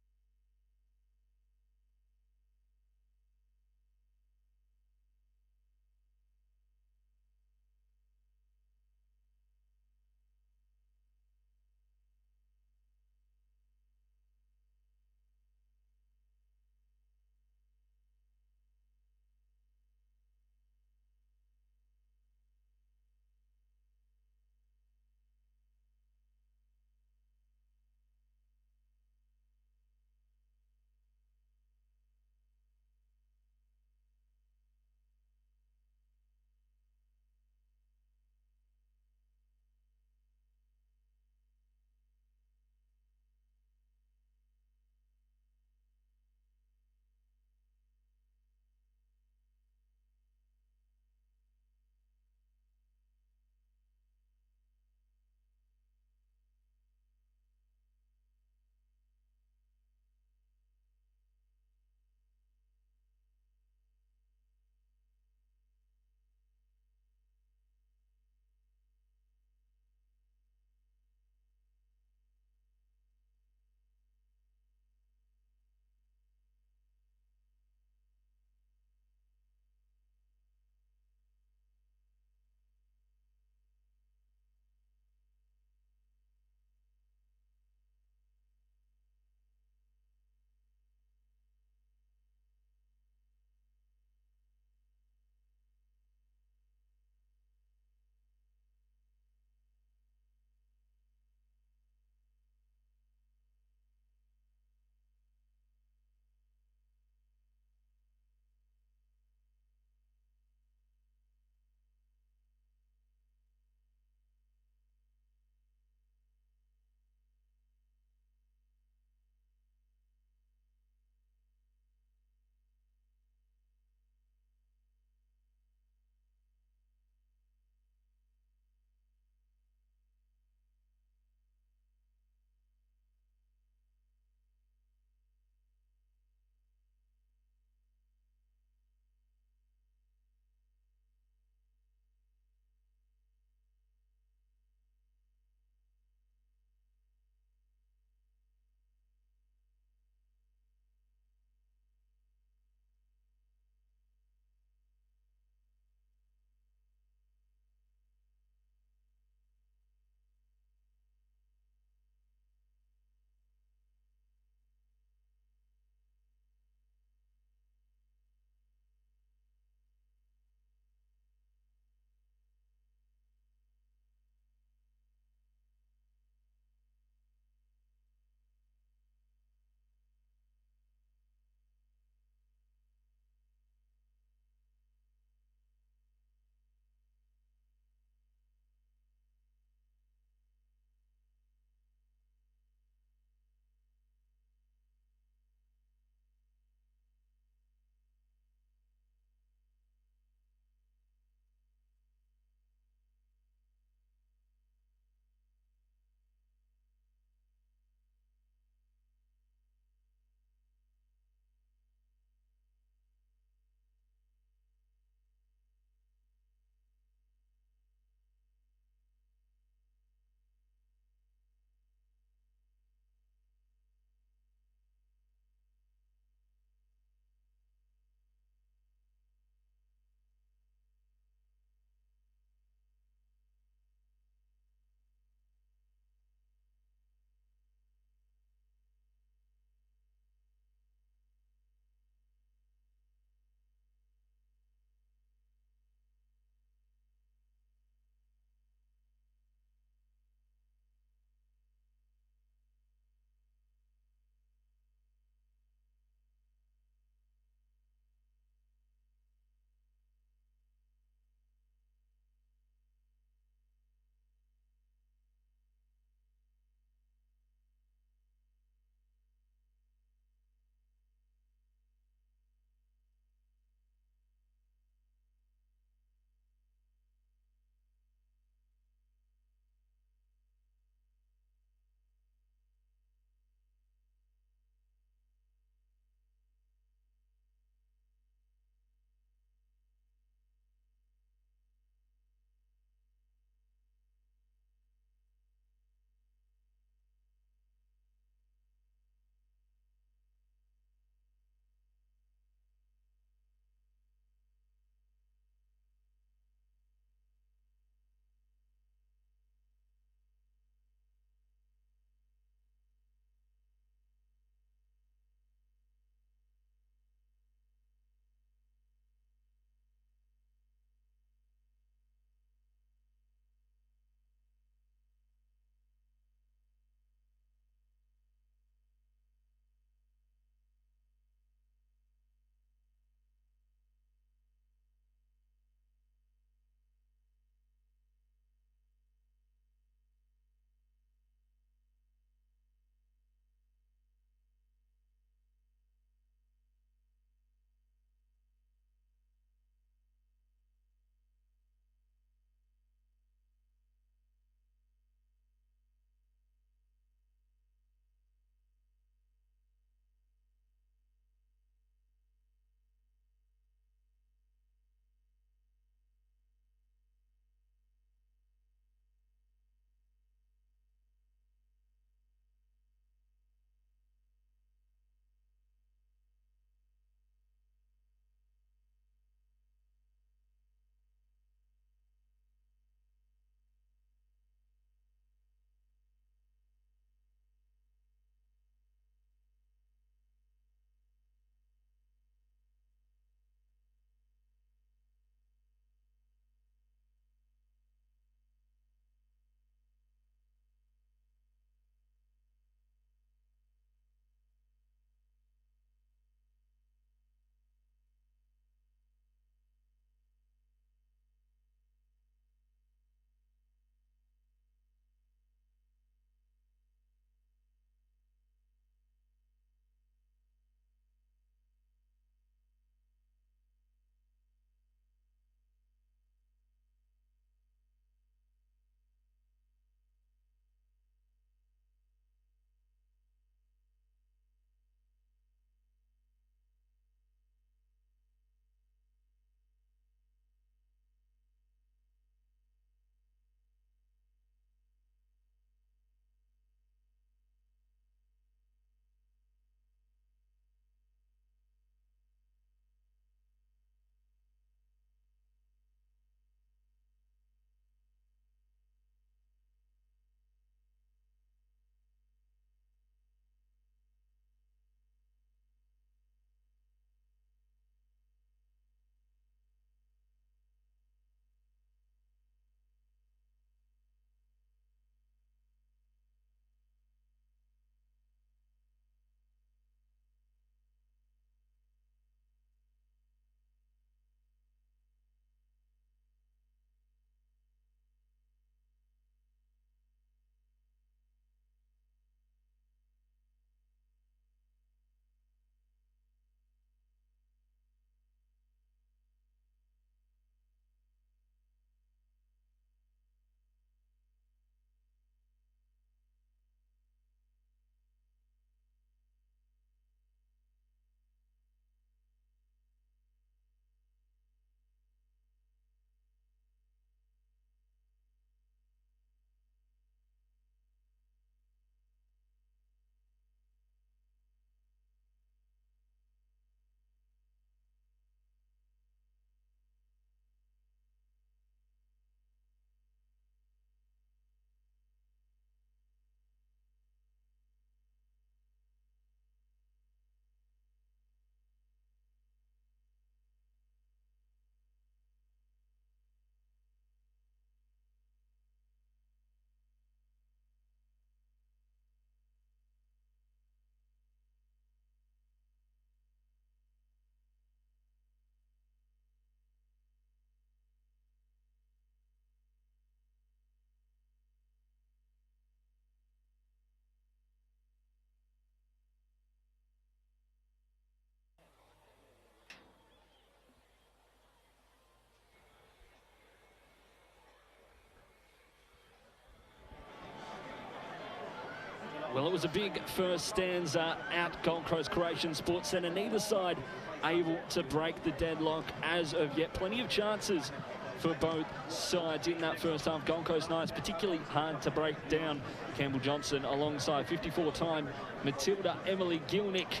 Well, it was a big first stanza at Gold Coast Croatian Sports Centre. Neither side able to break the deadlock as of yet. Plenty of chances for both sides in that first half. Gold Coast Knights particularly hard to break down. Campbell Johnson alongside 54-time Matilda Emily Gilnick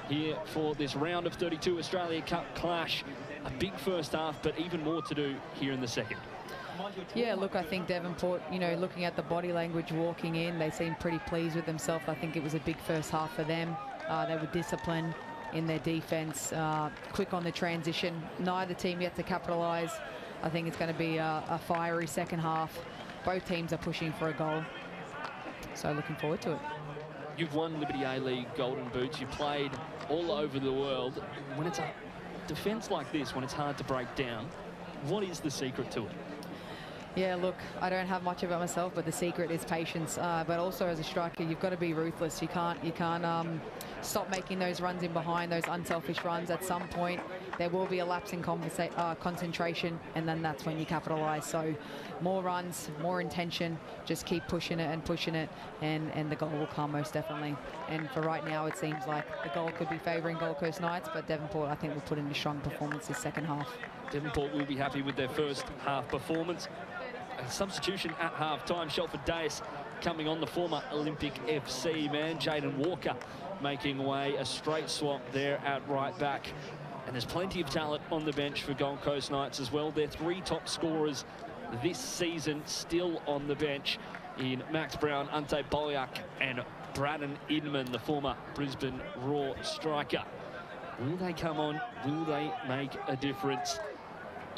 here for this round of 32 Australia Cup clash. A big first half, but even more to do here in the second. Yeah, look, I think Devonport, you know, looking at the body language walking in, they seemed pretty pleased with themselves. I think it was a big first half for them. They were disciplined in their defense, quick on the transition. Neither team yet to capitalise. I think it's going to be a fiery second half. Both teams are pushing for a goal, so looking forward to it. You've won Liberty A-League Golden Boots. You played all over the world. When it's a defence like this, when it's hard to break down, what is the secret to it? Yeah, look, I don't have much of it myself, but the secret is patience. But also as a striker, you've got to be ruthless. You can't stop making those runs in behind, those unselfish runs. At some point, there will be a lapse in concentration, and then that's when you capitalise. So more runs, more intention, just keep pushing it, and the goal will come most definitely. And for right now, it seems like the goal could be favouring Gold Coast Knights, but Devonport, I think, will put in a strong performance this second half. Devonport will be happy with their first half performance. A substitution at half-time. Shelford Dais coming on, the former Olympic FC man. Jaden Walker making away a straight swap there at right back. And there's plenty of talent on the bench for Gold Coast Knights as well. Their three top scorers this season still on the bench in Max Brown, Ante Bolyak and Braden Inman, the former Brisbane Roar striker. Will they come on? Will they make a difference?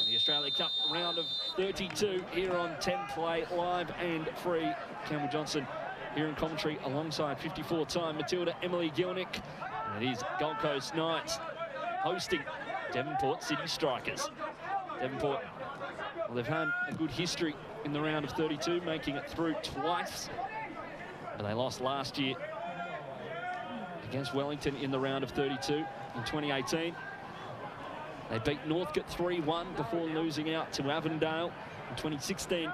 The Australia Cup round of 32 here on 10 Play live and free. Campbell Johnson here in commentary alongside 54-time Matilda Emily Gilnick. And it is Gold Coast Knights hosting Devonport City Strikers. Devonport, well, they've had a good history in the round of 32, making it through twice. But they lost last year against Wellington in the round of 32 in 2018. They beat Northcote 3-1 before losing out to Avondale in 2016.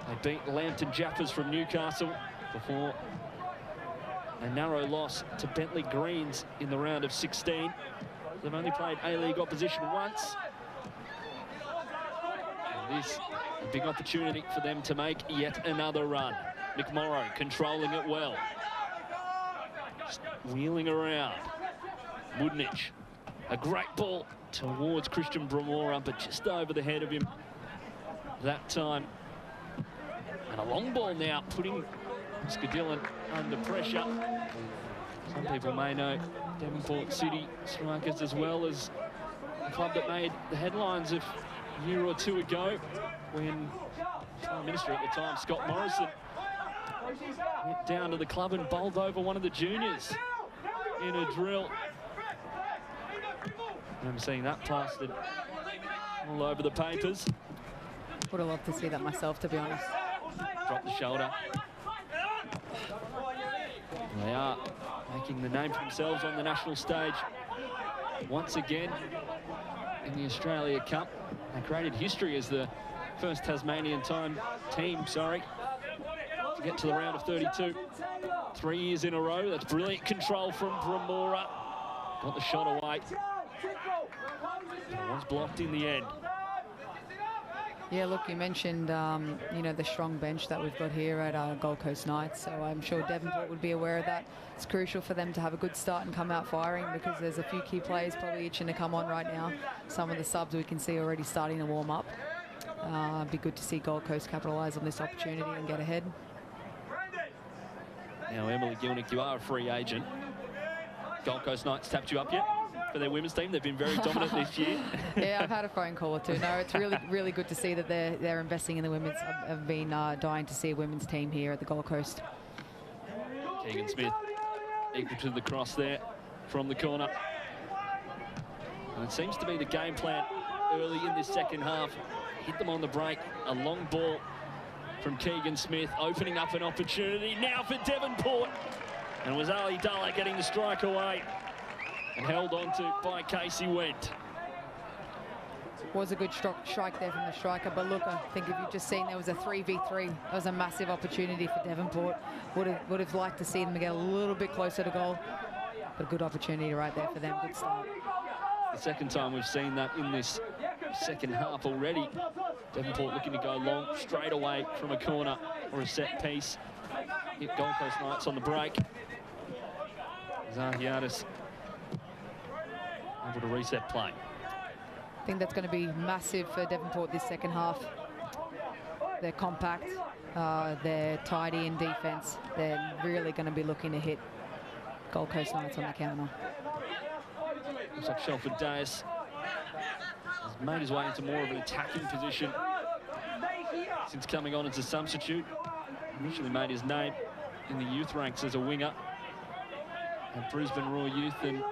They beat Lambton Jaffers from Newcastle before a narrow loss to Bentley Greens in the round of 16. They've only played A-League opposition once. And this is a big opportunity for them to make yet another run. McMorrow controlling it well. Just wheeling around. Woodnich. A great ball towards Christian Bramora, but just over the head of him that time. And a long ball now, putting Skadillan under pressure. Some people may know Devonport City Strikers as well as a club that made the headlines a year or two ago when Prime Minister at the time, Scott Morrison, went down to the club and bowled over one of the juniors in a drill. I remember seeing that plastered all over the papers. Would have loved to see that myself, to be honest. Drop the shoulder. They are making the name for themselves on the national stage once again in the Australia Cup. They created history as the first Tasmanian team to get to the round of 32. 3 years in a row. That's brilliant control from Bramora. Got the shot away. It was blocked in the end. Yeah, look, you mentioned, you know, the strong bench that we've got here at Gold Coast Knights, so I'm sure Devonport would be aware of that. It's crucial for them to have a good start and come out firing because there's a few key players probably itching to come on right now. Some of the subs we can see already starting to warm up. It'd be good to see Gold Coast capitalise on this opportunity and get ahead. Now, Emily Gilnick, you are a free agent. Gold Coast Knights tapped you up yet? For their women's team, they've been very dominant this year. Yeah, I've had a phone call or two. No, it's really good to see that they're investing in the women's. I've been dying to see a women's team here at the Gold Coast. Keegan Smith equal to the cross there from the corner. And it seems to be the game plan early in this second half. Hit them on the break. A long ball from Keegan Smith, opening up an opportunity now for Devonport. And it was Ali Dalla getting the strike away. And held on to by Casey Wendt. Was a good strike there from the striker, but look, I think if you've just seen there was a 3v3, that was a massive opportunity for Devonport. Would have liked to see them get a little bit closer to goal, but a good opportunity right there for them. Good start. The second time we've seen that in this second half already. Devonport looking to go long straight away from a corner or a set piece. Hit Gold Coast Knights on the break. Zahiatis able to reset play. I think that's going to be massive for Devonport this second half. They're compact, they're tidy in defence. They're really going to be looking to hit Gold Coast Knights on the counter. Looks like Shelford Dias has made his way into more of an attacking position since coming on as a substitute. Initially made his name in the youth ranks as a winger at Brisbane Royal Youth and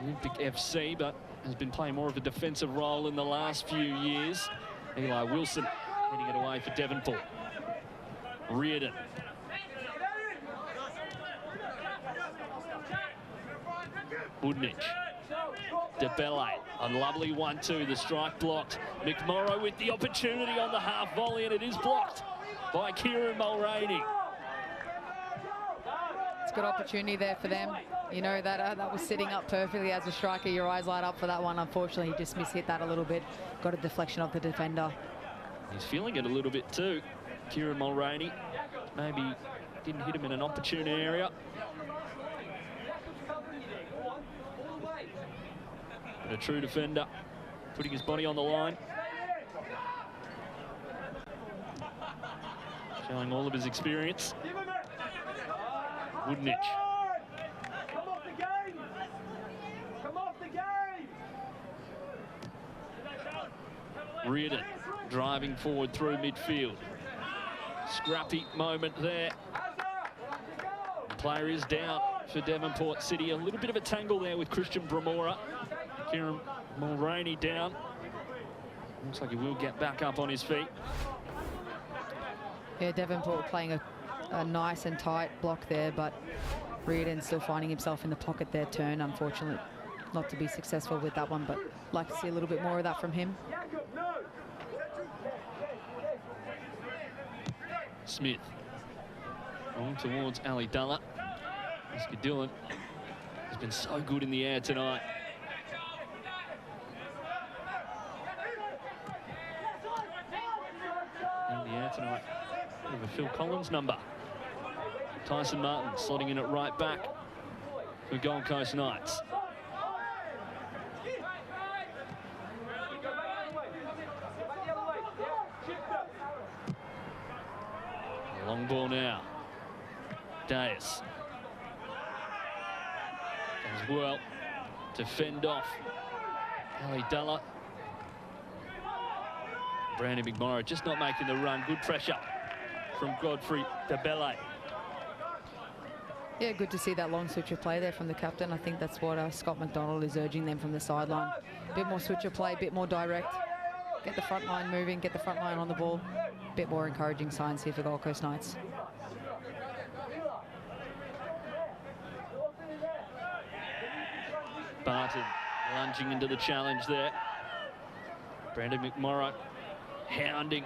Olympic FC, but has been playing more of a defensive role in the last few years. Eli Wilson heading it away for Devonport. Reardon. Budnic. DeBelle, a lovely 1-2, the strike blocked. McMorrow with the opportunity on the half volley, and it is blocked by Kieran Mulroney. It's a good opportunity there for them. You know, that was sitting up perfectly as a striker. Your eyes light up for that one. Unfortunately, he just mishit that a little bit. Got a deflection of the defender. He's feeling it a little bit too. Kieran Mulroney maybe didn't hit him in an opportune area. But a true defender, putting his body on the line. Showing all of his experience. Woodnich. Reardon driving forward through midfield. Scrappy moment there. The player is down for Devonport City. A little bit of a tangle there with Christian Bramora. Kieran Mulroney down. Looks like he will get back up on his feet. Yeah, Devonport playing a nice and tight block there, but Reardon still finding himself in the pocket there. Turn, unfortunately, not to be successful with that one, but like to see a little bit more of that from him. Smith on towards Ali Dulla. Oscar Dillon has been so good in the air tonight. In the air tonight with a Phil Collins number. Tyson Martin slotting in at right back for Gold Coast Knights. Long ball now. Dias. As well to fend off Ali Dulla. Brandon McMorrow just not making the run. Good pressure from Godfrey DeBelle. Yeah, good to see that long switcher play there from the captain. I think that's what Scott McDonald is urging them from the sideline. A bit more switcher play, a bit more direct. Get the front line moving, get the front line on the ball. A bit more encouraging signs here for Gold Coast Knights. Barton lunging into the challenge there. Brandon McMorrow hounding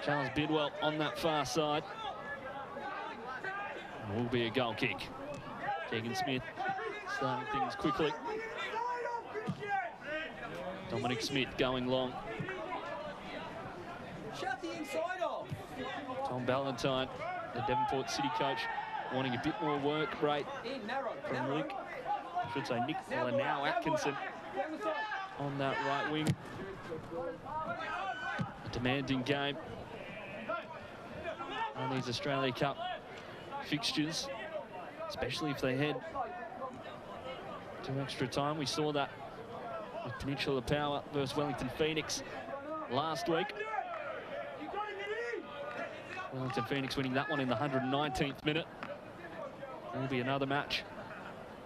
Charles Bidwell on that far side. And will be a goal kick. Keegan Smith starting things quickly. Dominic Smith going long. Shut the inside off. Tom Ballantyne, the Devonport City coach, wanting a bit more work rate from Nick. I should say Nick Lanau Atkinson on that right wing. A demanding game on these Australia Cup fixtures, especially if they head to extra time. We saw that with Peninsula Power versus Wellington Phoenix last week. Wellington Phoenix winning that one in the 119th minute. There will be another match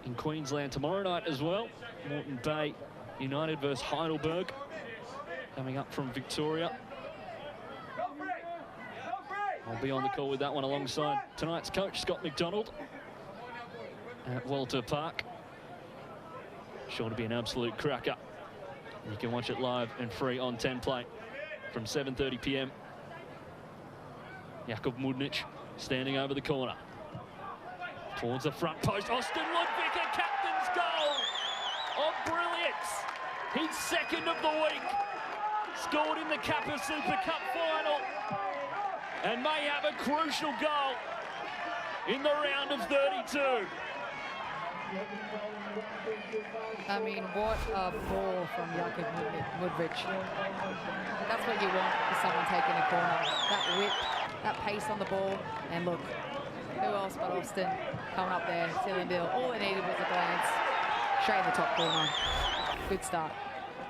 in Queensland tomorrow night as well. Moreton Bay United versus Heidelberg coming up from Victoria. I'll be on the call with that one alongside tonight's coach, Scott McDonald, at Walter Park. Sure to be an absolute cracker. You can watch it live and free on 10 Play from 7:30 p.m. Jakub Mudnic standing over the corner. Towards the front post. Austin Ludwig, a captain's goal of brilliance. His second of the week. Scored in the Kappa Super Cup final. And may have a crucial goal in the round of 32. I mean, what a ball from Jakub Mudnic. That's what you want for someone taking a corner. That whip, that pace on the ball. And look, who else but Austin coming up there, sealing deal. All they needed was a glance. Straight in the top corner. Good start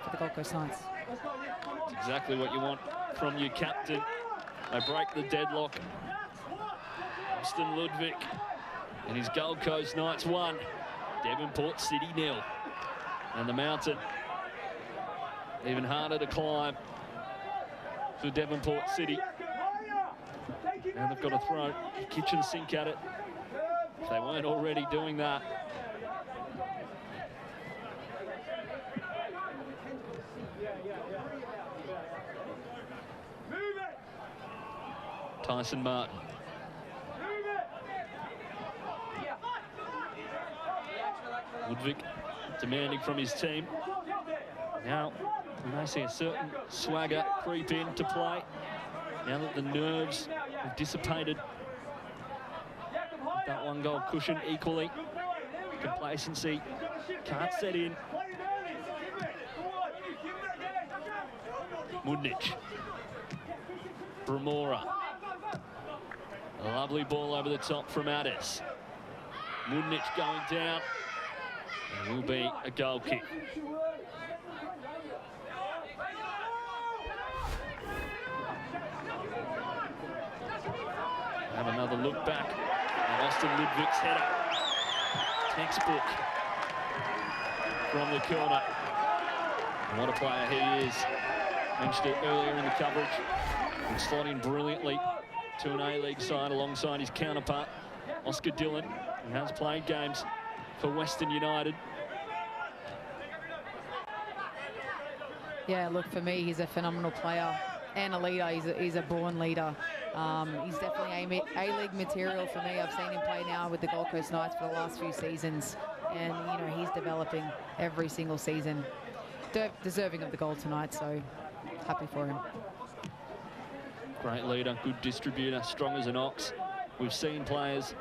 for the Gold Coast Knights. It's exactly what you want from your captain. They break the deadlock. Austin Ludwig and his Gold Coast Knights 1. Devonport City 0. And the mountain even harder to climb for Devonport City. And they've got to throw a kitchen sink at it if they weren't already doing that. Tyson Martin. Ludwig demanding from his team. Now we may see a certain swagger creep into play now that the nerves have dissipated. That one goal cushion equally. Complacency can't set in. Mudnic. Bramora. A lovely ball over the top from Addis. Mudnic going down. It will be a goal kick. Have another look back. And Austin Ludwig's header. Textbook from the corner. And what a player he is. Mentioned it earlier in the coverage. And slot in brilliantly to an A-League side alongside his counterpart, Oscar Dillon, who has played games for Western United. Yeah, look, for me, he's a phenomenal player and a leader. He's a born leader. He's definitely A-League material for me. I've seen him play now with the Gold Coast Knights for the last few seasons. And, you know, he's developing every single season. Deserving of the goal tonight, so happy for him. Great leader, good distributor, strong as an ox. We've seen players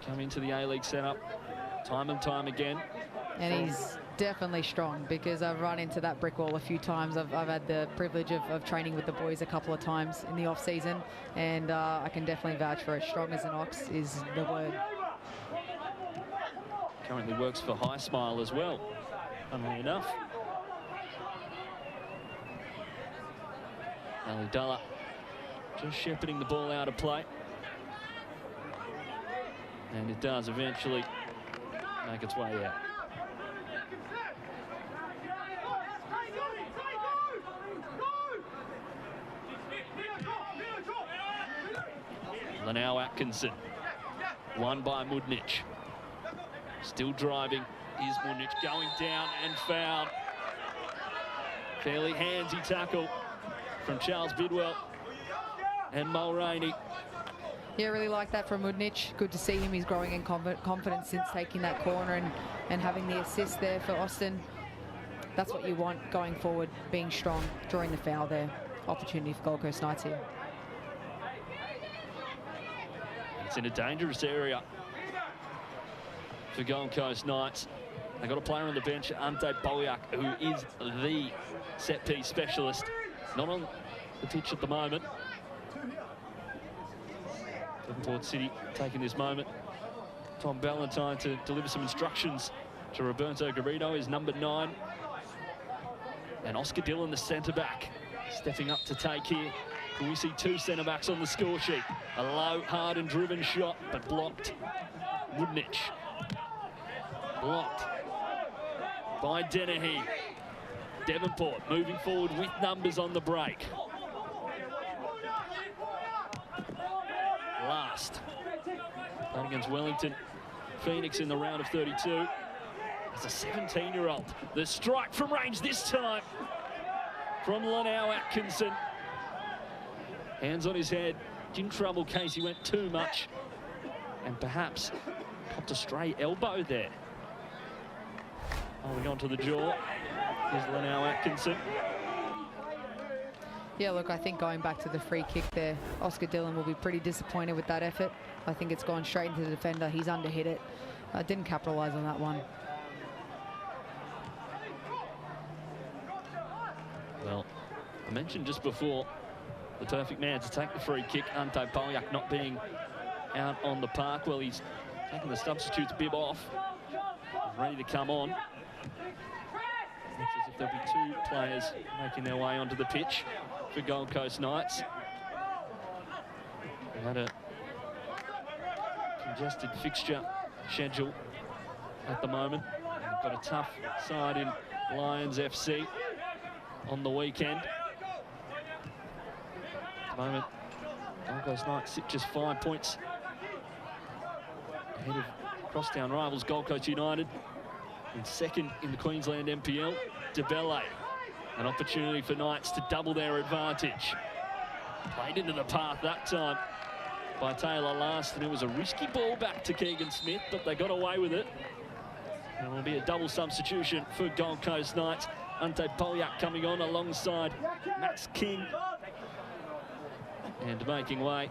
come into the A-League setup time and time again. And he's definitely strong, because I've run into that brick wall a few times. I've had the privilege of training with the boys a couple of times in the off season, and I can definitely vouch for it. Strong as an ox is the word. Currently works for High Smile as well, funnily enough. Ali Dalla just shepherding the ball out of play. And it does eventually make its way out. Lanao Atkinson, won by Mudnic. Still driving is Mudnic, going down and fouled. Fairly handsy tackle from Charles Bidwell and Mulroney. Yeah, I really like that from Mudnic. Good to see him. He's growing in confidence since taking that corner and having the assist there for Austin. That's what you want going forward, being strong, drawing the foul there. Opportunity for Gold Coast Knights here. It's in a dangerous area for Gold Coast Knights. They've got a player on the bench, Ante Boyak, who is the set-piece specialist. Not on the pitch at the moment. Devonport City taking this moment. Tom Ballantyne to deliver some instructions to Roberto Garrido, his number 9. And Oscar Dillon, the centre-back, stepping up to take here. Can we see 2 centre-backs on the score sheet? A low, hard and driven shot, but blocked. Mudnic. Blocked by Dennehy. Devonport moving forward with numbers on the break. Last. Playing against Wellington Phoenix in the round of 32. as a 17-year-old. The strike from range this time from Lanau Atkinson. Hands on his head. In trouble, Casey went too much and perhaps popped a stray elbow there. Holding on to the jaw is Lanau Atkinson. Yeah, look, I think going back to the free kick there, Oscar Dillon will be pretty disappointed with that effort. I think it's gone straight into the defender. He's underhit it. Didn't capitalise on that one. Well, I mentioned just before the perfect man to take the free kick, Ante Poljak not being out on the park. Well, he's taking the substitute's bib off. He's ready to come on. Looks as if there'll be two players making their way onto the pitch for Gold Coast Knights. They had a congested fixture schedule at the moment. They've got a tough side in Lions FC on the weekend. At the moment, Gold Coast Knights sit just 5 points ahead of crosstown rivals Gold Coast United in second in the Queensland NPL. DeBelle, an opportunity for Knights to double their advantage. Played into the path that time by Taylor Last, and it was a risky ball back to Keegan Smith, but they got away with it. And it will be a double substitution for Gold Coast Knights. Ante Poljak coming on alongside Max King. And making way.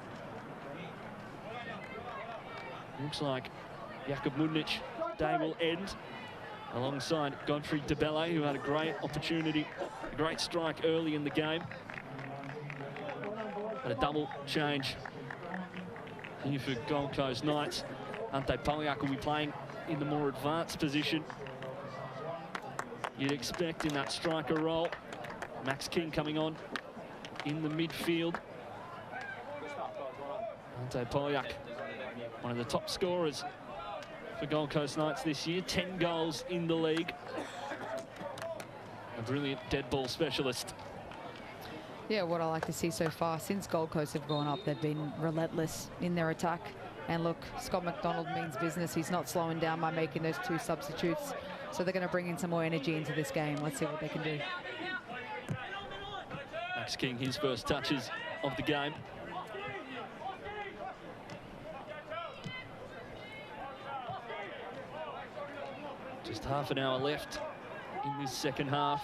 Looks like Jakub Mudnic day will end alongside Godfrey DeBelle, who had a great opportunity, a great strike early in the game. But a double change here for Gold Coast Knights. Ante Poljak will be playing in the more advanced position you'd expect in that striker role. Max King coming on in the midfield. Ante Poljak, one of the top scorers for Gold Coast Knights this year, 10 goals in the league. A brilliant dead ball specialist. Yeah, what I like to see so far, since Gold Coast have gone up, they've been relentless in their attack. And look, Scott McDonald means business. He's not slowing down by making those two substitutes. So they're going to bring in some more energy into this game. Let's see what they can do. Max King, his first touches of the game. Just half an hour left in this second half.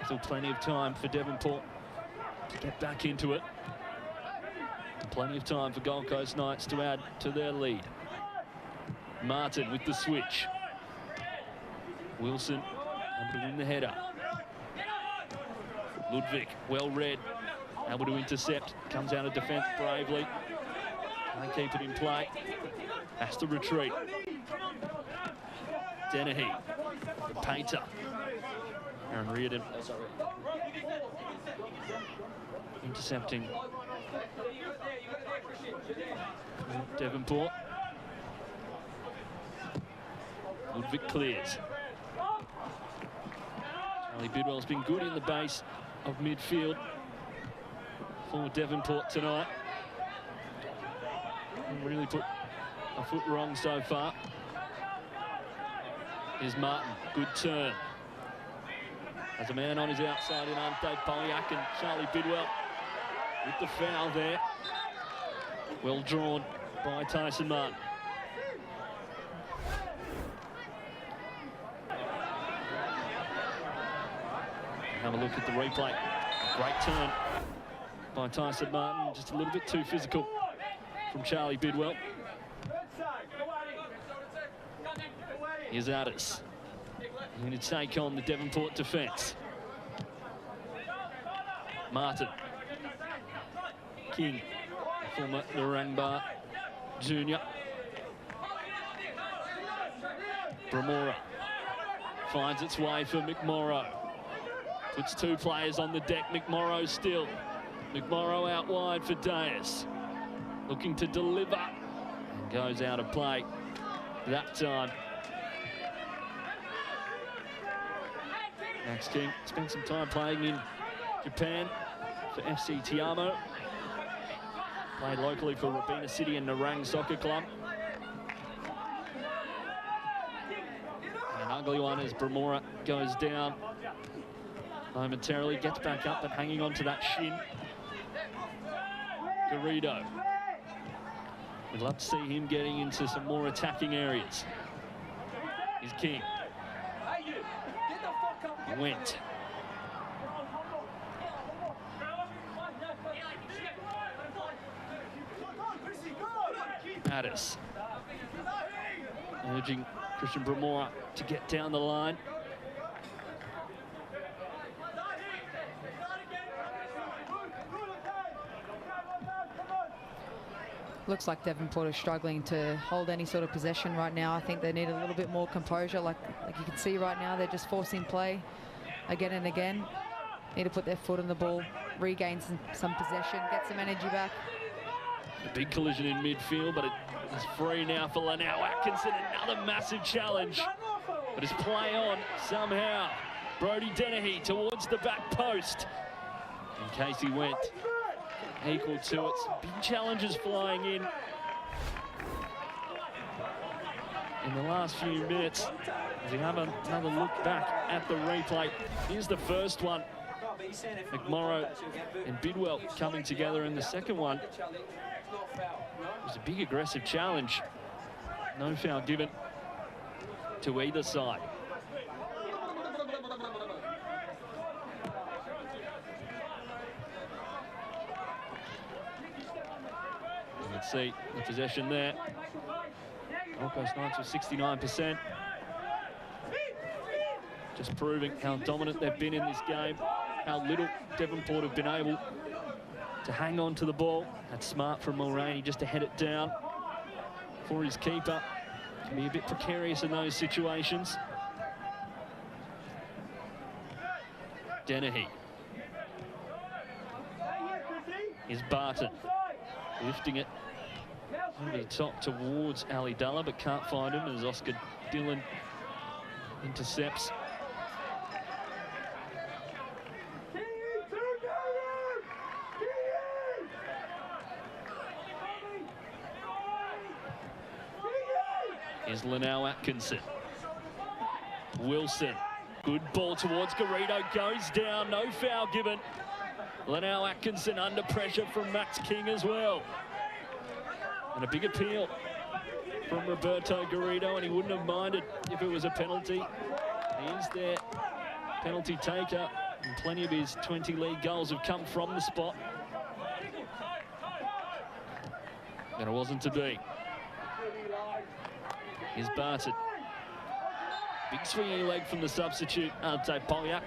Still plenty of time for Devonport to get back into it. And plenty of time for Gold Coast Knights to add to their lead. Martin with the switch. Wilson able to win the header. Ludwig, well read, able to intercept. Comes out of defence bravely. Can't keep it in play. Has to retreat. Dennehy, the painter. Aaron Reardon intercepting Devonport. Ludwig clears. Charlie Bidwell's been good in the base of midfield for Devonport tonight. Didn't really put a foot wrong so far. Here's Martin, good turn. Has a man on his outside in Ante Poljak, and Charlie Bidwell with the foul there. Well drawn by Tyson Martin. Have a look at the replay. Great turn by Tyson Martin, just a little bit too physical from Charlie Bidwell. Here's Addis. Going to take on the Devonport defence. Martin. King, former Narangba junior. Bramora finds its way for McMorrow. Puts two players on the deck. McMorrow still. McMorrow out wide for Deus. Looking to deliver. And goes out of play that time. Max King spent some time playing in Japan for FC Tiamo. Played locally for Robina City and Narang Soccer Club. And ugly one as Bramora goes down momentarily, gets back up, but hanging on to that shin. Garrido. We'd love to see him getting into some more attacking areas. He's King. Went. Addis. Urging Christian Bramora to get down the line. Looks like Devonport is struggling to hold any sort of possession right now. I think they need a little bit more composure. Like you can see right now, they're just forcing play again and again. Need to put their foot on the ball, regain some possession, get some energy back. A big collision in midfield, but it's free now for Lanao Atkinson. Another massive challenge, but his play on somehow. Brodie Dennehy towards the back post. In case he went equal to it. Big challenges flying in the last few minutes. As we have another look back at the replay. Here's the first one. McMorrow and Bidwell coming together in the second one. It was a big aggressive challenge. No foul given to either side. You can see the possession there. Gold Coast Knights with 69%. Just proving how dominant they've been in this game, how little Devonport have been able to hang on to the ball. That's smart from Mulroney just to head it down for his keeper. Can be a bit precarious in those situations. Dennehy. Is Barton lifting it over the top towards Ali Dalla, but can't find him as Oscar Dillon intercepts. Is Lanao Atkinson. Wilson. Good ball towards Garrido. Goes down. No foul given. Lanao Atkinson under pressure from Max King as well. And a big appeal from Roberto Garrido, and he wouldn't have minded if it was a penalty. He is their penalty taker, and plenty of his 20 league goals have come from the spot. And it wasn't to be. Here's Barton. Big swinging leg from the substitute, Ante Polyak.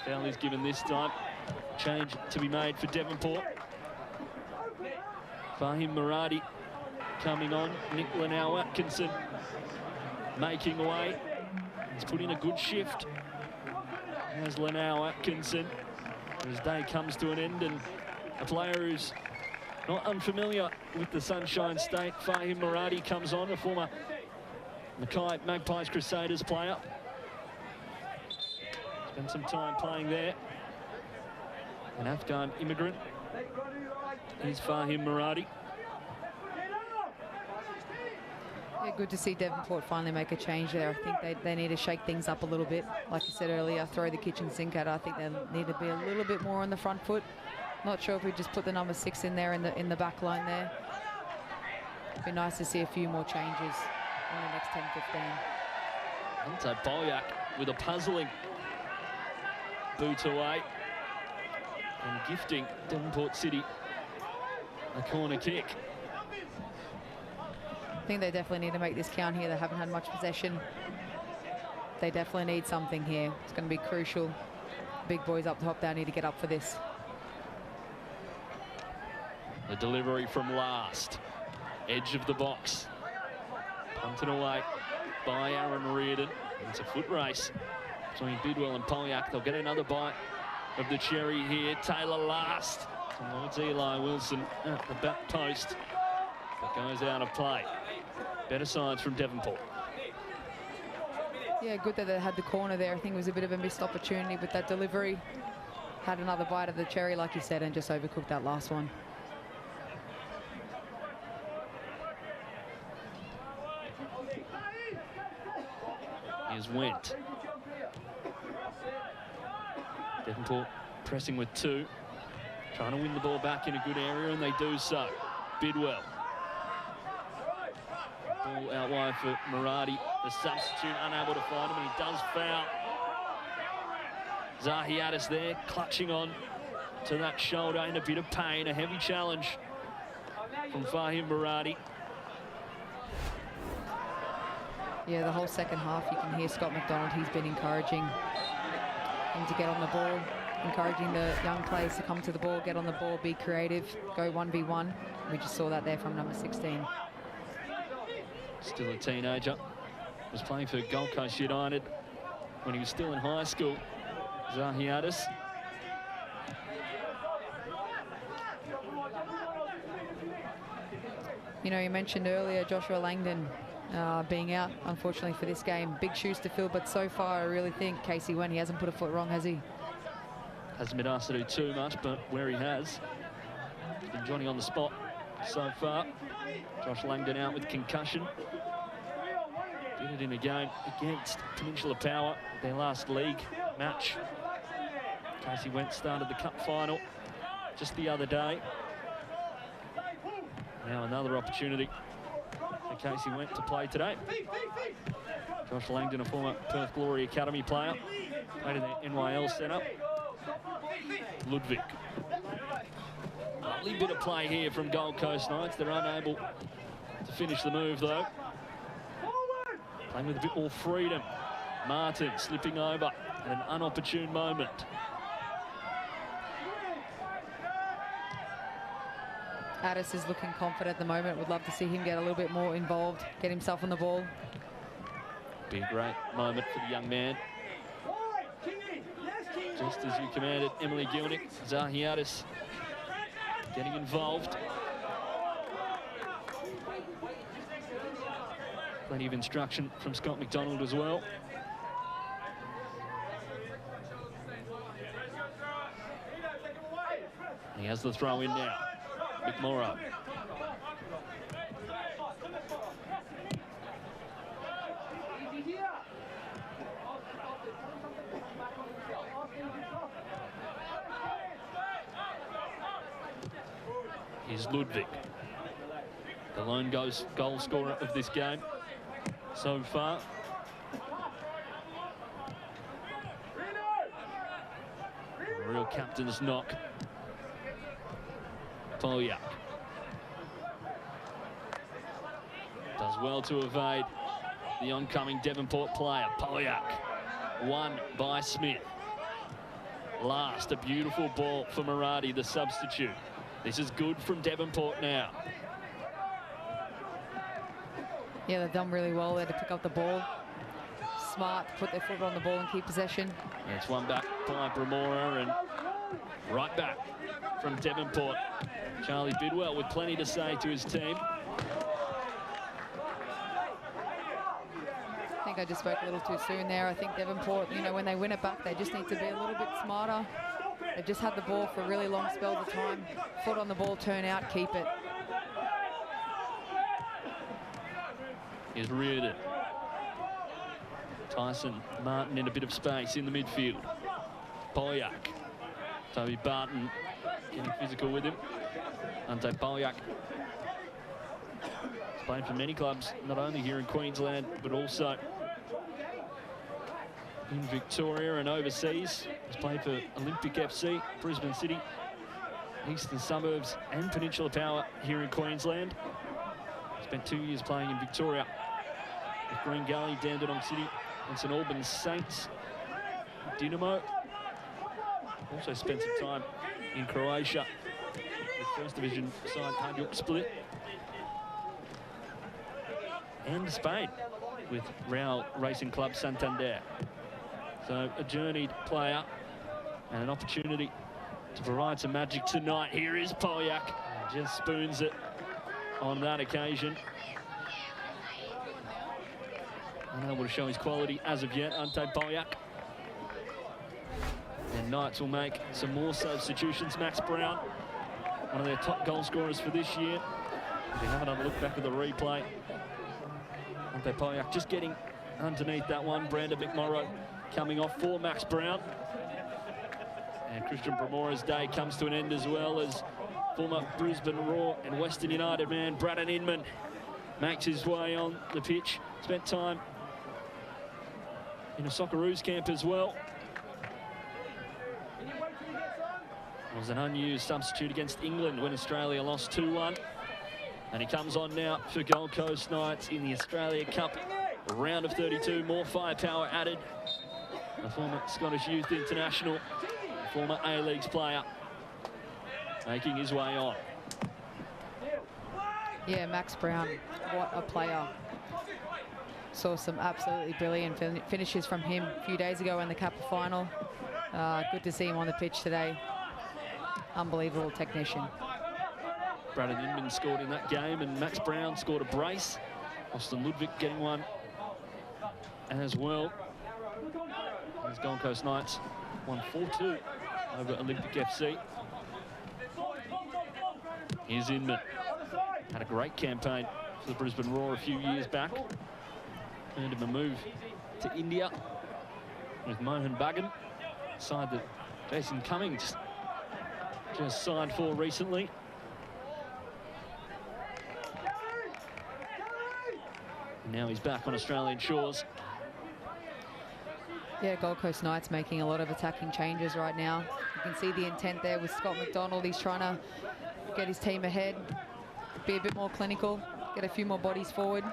Foul is given this time. Change to be made for Devonport. Fahim Maradi coming on. Nick Lanao Atkinson making way. He's put in a good shift. There's Lanao Atkinson. His day comes to an end, and a player who's not unfamiliar with the Sunshine State, Fahim Maradi, comes on, a former Mackay Magpies Crusaders player. Spent some time playing there. An Afghan immigrant. Here's Fahim Maradi. Yeah, good to see Devonport finally make a change there. I think they need to shake things up a little bit. Like you said earlier, throw the kitchen sink at it. I think they need to be a little bit more on the front foot. Not sure if we just put the number 6 in there in the back line there. It'd be nice to see a few more changes in the next 10-15. Ante Polyak with a puzzling boot away and gifting Devonport City a corner kick. I think they definitely need to make this count here. They haven't had much possession. They definitely need something here. It's going to be crucial. Big boys up top, they need to get up for this. The delivery from last. Edge of the box. Punted away by Aaron Reardon. It's a foot race between Bidwell and Polyak. They'll get another bite of the cherry here. Taylor last towards Eli Wilson at the back post. That goes out of play. Better signs from Devonport. Yeah, good that they had the corner there. I think it was a bit of a missed opportunity with that delivery. Had another bite of the cherry, like you said, and just overcooked that last one. Here's Wendt. Devonport pressing with 2. Trying to win the ball back in a good area, and they do so. Bidwell. Ball out wide for Murati. The substitute unable to find him, and he does foul. Zahiatis there, clutching on to that shoulder in a bit of pain. A heavy challenge from Fahim Murati. Yeah, the whole second half, you can hear Scott McDonald. He's been encouraging him to get on the ball, encouraging the young players to come to the ball, get on the ball, be creative, go 1v1. We just saw that there from number 16. Still a teenager. Was playing for Gold Coast United when he was still in high school. Zahiatis. You know, you mentioned earlier Joshua Langdon being out, unfortunately, for this game. Big shoes to fill, but so far I really think Casey Wendt, he hasn't put a foot wrong, has he? Hasn't been asked to do too much, but where he has, he's been Johnny on the spot so far. Josh Langdon out with concussion. Did it in a game against Peninsula Power, their last league match. Casey Wendt started the cup final just the other day. Now another opportunity for Casey Wendt to play today. Josh Langdon, a former Perth Glory Academy player, played in the NYL setup. Ludwig. Lovely bit of play here from Gold Coast Knights. They're unable to finish the move, though. Playing with a bit more freedom. Martin slipping over at an unopportune moment. Addis is looking confident at the moment. Would love to see him get a little bit more involved, get himself on the ball. Be a great moment for the young man. Just as you commanded, Emily Gilnick. Zahiatis getting involved. Plenty of instruction from Scott McDonald as well. He has the throw in now. McMorrow. Here's Ludwig, the lone goal scorer of this game so far. A real captain's knock. Polyak does well to evade the oncoming Devonport player. Polyak won by Smith. Last, a beautiful ball for Murati, the substitute. This is good from Devonport now. Yeah, they've done really well there to pick up the ball. Smart, put their foot on the ball and keep possession. And it's one back by Bramora and right back from Devonport. Charlie Bidwell with plenty to say to his team. I think I just spoke a little too soon there. I think Devonport, you know, when they win it back, they just need to be a little bit smarter. They've just had the ball for really long spells of time. Foot on the ball, turn out, keep it. Here's Reardon. Tyson Martin in a bit of space in the midfield. Polyak. Toby Barton getting physical with him. Ante Polyak. He's playing for many clubs, not only here in Queensland, but also in Victoria and overseas. He's played for Olympic FC, Brisbane City, Eastern Suburbs and Peninsula Power here in Queensland. Spent 2 years playing in Victoria with Green Gully, Dandenong City and St Albans Saints, Dinamo. Also spent some time in Croatia with First Division side Hajduk Split. And Spain with Real Racing Club Santander. So a journeyed player and an opportunity to provide some magic tonight. Here is Polyak, just spoons it on that occasion. Unable to show his quality as of yet, Ante Polyak. And Knights will make some more substitutions. Max Brown, one of their top goal scorers for this year. If you haven't had a look back at the replay, Ante Polyak just getting underneath that one. Brandon McMorrow coming off for Max Brown. And Christian Bramora's day comes to an end as well, as former Brisbane Roar and Western United man Braden Inman makes his way on the pitch. Spent time in a Socceroos camp as well. Was an unused substitute against England when Australia lost 2-1. And he comes on now for Gold Coast Knights in the Australia Cup round of 32. More firepower added. The former Scottish Youth International, former A-Leagues player, making his way on. Yeah, Max Brown, what a player. Saw some absolutely brilliant finishes from him a few days ago in the Cup final. Good to see him on the pitch today. Unbelievable technician. Braden Inman scored in that game, and Max Brown scored a brace. Austin Ludwig getting one as well. As Gold Coast Knights won 4-2 over Olympic FC. Here's Inman. Had a great campaign for the Brisbane Roar a few years back. Earned him a move to India with Mohan Bagan, side that Jason Cummings just signed for recently. And now he's back on Australian shores. Yeah, Gold Coast Knights making a lot of attacking changes right now. You can see the intent there with Scott McDonald. He's trying to get his team ahead, be a bit more clinical, get a few more bodies forward.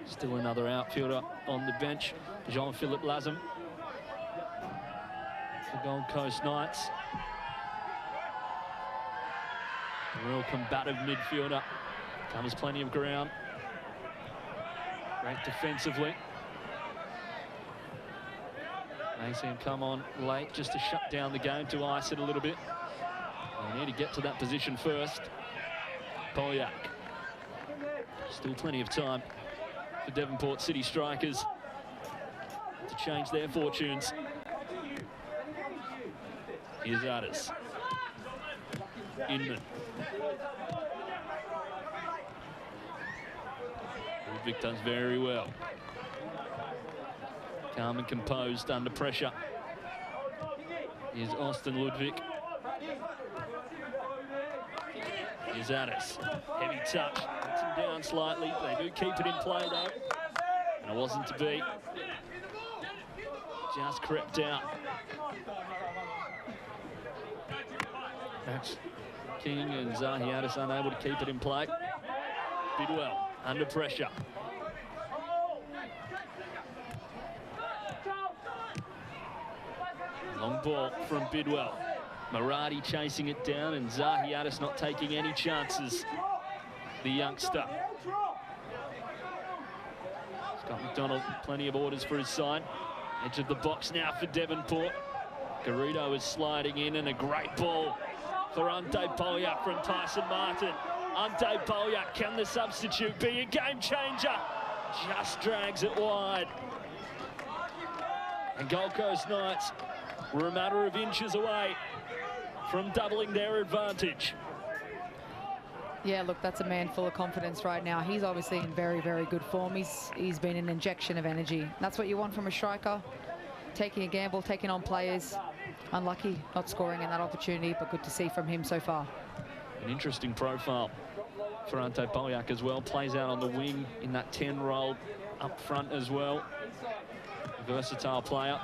Still another outfielder on the bench, Jean-Philippe Lazem for Gold Coast Knights. A real combative midfielder, covers plenty of ground. Great defensively. They see him come on late just to shut down the game, to ice it a little bit. They need to get to that position first. Polyak. Still plenty of time for Devonport City Strikers to change their fortunes. Here's Addis. Inman. Ludwig does very well. Calm and composed under pressure. Here's Austin Ludwig. Here's Addis. Heavy touch. Puts him down slightly. They do keep it in play though. And it wasn't to be. Just crept out. Max King and Zahiatis unable to keep it in play. Bidwell under pressure. Long ball from Bidwell. Maradi chasing it down, and Zahiatis not taking any chances. The youngster. Scott McDonald, plenty of orders for his side. Edge of the box now for Devonport. Garrido is sliding in, and a great ball for Ante Polyak from Tyson Martin. Ante Polyak, can the substitute be a game changer? Just drags it wide. And Gold Coast Knights were a matter of inches away from doubling their advantage. Yeah, look, that's a man full of confidence right now. He's obviously in very, very good form. He's been an injection of energy. That's what you want from a striker. Taking a gamble, taking on players. Unlucky not scoring in that opportunity, but good to see from him so far. An interesting profile for Ante Polyak as well. Plays out on the wing in that 10 role up front as well. Versatile player.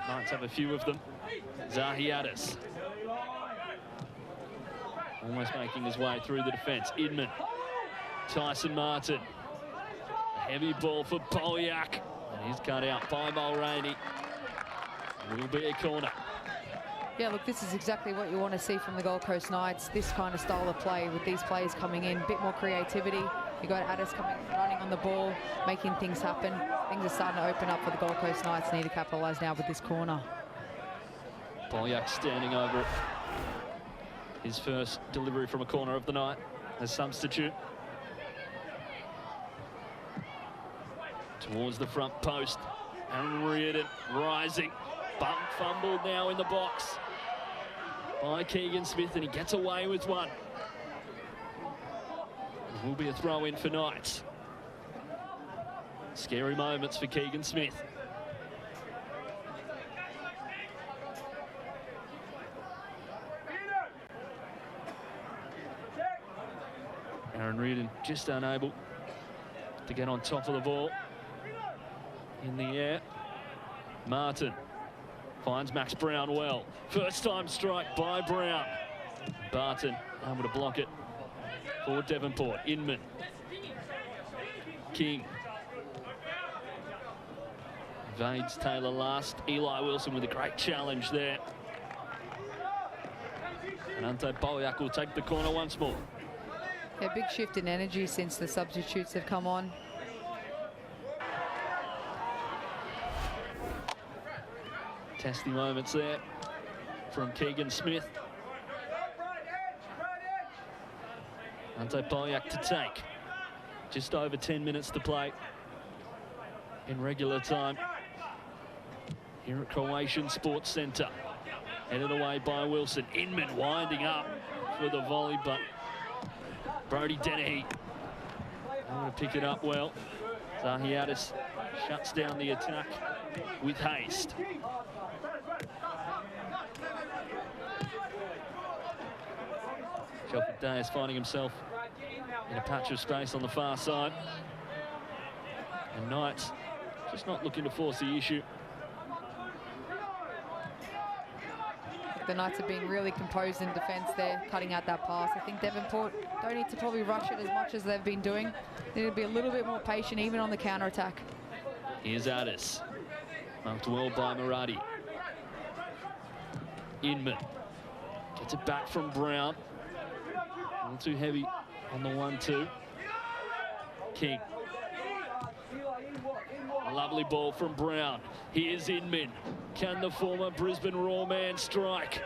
Knights have a few of them. Zahiatis. Almost making his way through the defence. Inman. Tyson Martin. A heavy ball for Polyak. And he's cut out by Mulroney. Will be a corner. Yeah, look, this is exactly what you want to see from the Gold Coast Knights. This kind of style of play with these players coming in, a bit more creativity. You got Addis coming, running on the ball, making things happen. Things are starting to open up for the Gold Coast Knights. Need to capitalise now with this corner. Polyak standing over it. His first delivery from a corner of the night as substitute. Towards the front post. And Reardon rising. Bump fumbled now in the box. by Keegan Smith, and he gets away with one. It will be a throw-in for Knights. Scary moments for Keegan Smith. Aaron Reardon just unable to get on top of the ball. In the air, Martin finds Max Brown well. First time strike by Brown. Barton able to block it for Devonport. Inman. King. Evades Taylor last. Eli Wilson with a great challenge there. And Ante Bolyak will take the corner once more. A big shift in energy since the substitutes have come on. Testy moments there from Keegan Smith. Ante Bolyak to take. Just over 10 minutes to play in regular time here at Croatian Sports Centre. Headed away by Wilson. Inman winding up for the volley, but Brody Dennehy able to pick it up well. Zahiadis shuts down the attack with haste. Shelford Day is finding himself in a patch of space on the far side. And Knights just not looking to force the issue. The Knights have been really composed in defence there, cutting out that pass. I think Devonport don't need to probably rush it as much as they've been doing. They need to be a little bit more patient, even on the counter-attack. Here's Addis. Marked well by Murati. Inman gets it back from Brown. A little too heavy on the 1-2. King. A lovely ball from Brown. Here's Inman. Can the former Brisbane Raw man strike?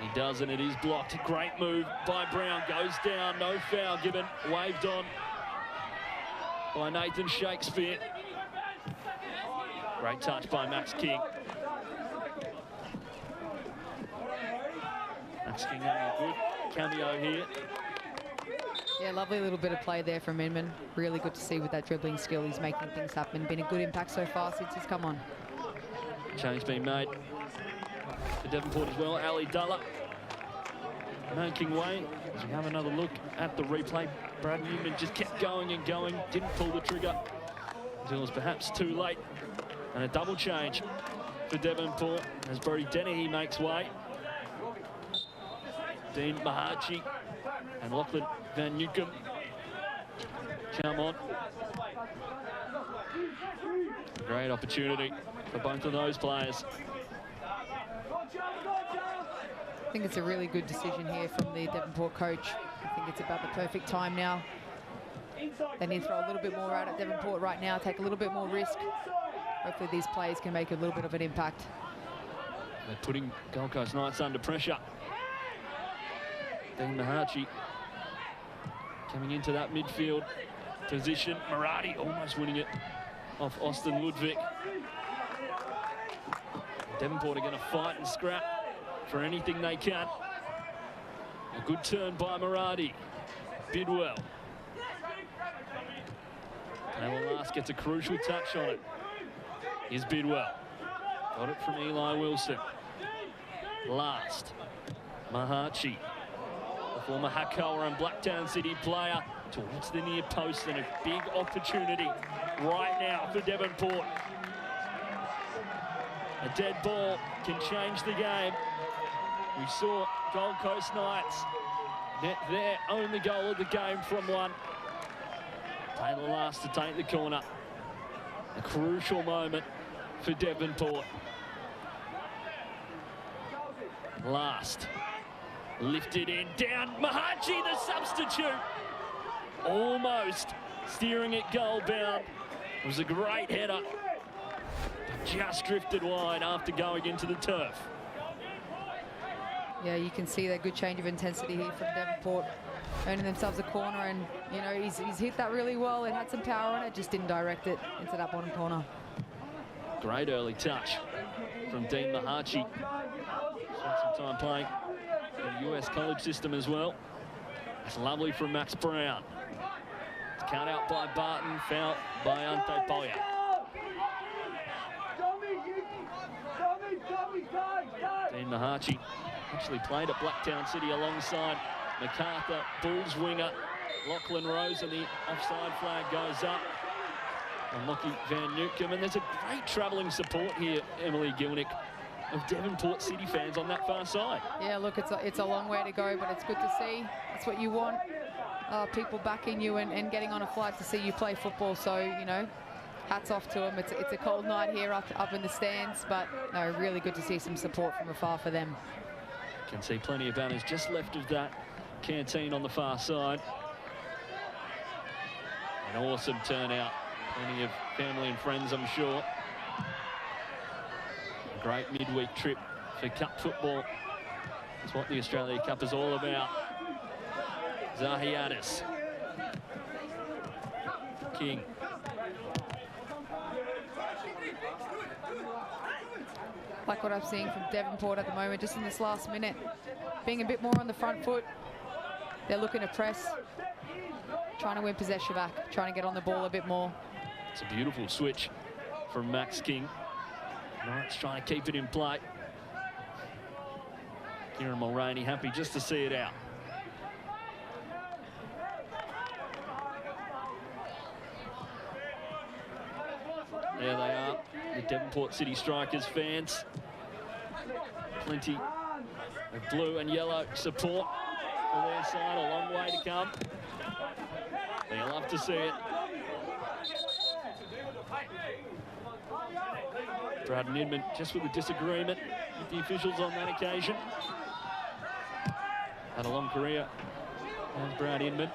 He does, and it is blocked. Great move by Brown. Goes down. No foul given. Waved on by Nathan Shakespeare. Great touch by Max King. Max King having a good cameo here. Yeah, lovely little bit of play there from Inman. Really good to see with that dribbling skill. He's making things happen. Been a good impact so far since he's come on. Change being made for Devonport as well. Ali Dulla making way. As we have another look at the replay, Brad Newman just kept going and going. Didn't pull the trigger until it was perhaps too late. And a double change for Devonport as Brody Dennehy makes way. Dean Mahachi and Lachlan Van Newcombe come on. Great opportunity for both of those players. I think it's a really good decision here from the Devonport coach. I think it's about the perfect time now. They need to throw a little bit more out at Devonport right now, take a little bit more risk. Hopefully these players can make a little bit of an impact. They're putting Gold Coast Knights under pressure. Dean Mahachi coming into that midfield position. Murati almost winning it off Austin Ludwig. Devonport are going to fight and scrap for anything they can. A good turn by Murati. Bidwell. Taylor Last gets a crucial touch on it. Here's Bidwell. Got it from Eli Wilson. Last. Mahachi. The former Hakoah and Blacktown City player towards the near post, and a big opportunity right now for Devonport. A dead ball can change the game. We saw Gold Coast Knights net their only goal of the game from one. Taylor Last to take the corner. A crucial moment for Devonport. Last. Lifted in, down, Mahachi the substitute. Almost steering it goal bound. It was a great header. Just drifted wide after going into the turf. Yeah, you can see that good change of intensity here from Devonport, earning themselves a corner, and you know he's hit that really well. It had some power on it, just didn't direct it into that bottom corner. Great early touch from Dean Mahachi. Spent some time playing in the US college system as well. It's lovely from Max Brown. It's cut out by Barton, foul by Ante Polya. Dean Mahachi actually played at Blacktown City alongside MacArthur, Bulls winger Lachlan Rose, and the offside flag goes up on Lockie Van Newcombe. And there's a great travelling support here, Emily Gilnick, of Devonport City fans on that far side. Yeah, look, it's a long way to go, but it's good to see. That's what you want, people backing you and getting on a flight to see you play football. So, you know, hats off to them. It's a cold night here up in the stands, but no, really good to see some support from afar for them. Can see plenty of banners just left of that canteen on the far side. An awesome turnout. Plenty of family and friends, I'm sure. A great midweek trip for Cup football. That's what the Australia Cup is all about. Zahiatis. King. Like what I'm seeing from Devonport at the moment, just in this last minute, being a bit more on the front foot. They're looking to press, trying to win possession back, trying to get on the ball a bit more. It's a beautiful switch from Max King. Knights trying to keep it in play. Kieran Mulroney happy just to see it out. There they are, the Devonport City Strikers fans. Plenty of blue and yellow support for their side, a long way to come. They love to see it. Braden Inman just with a disagreement with the officials on that occasion. Had a long career as Brad Inman.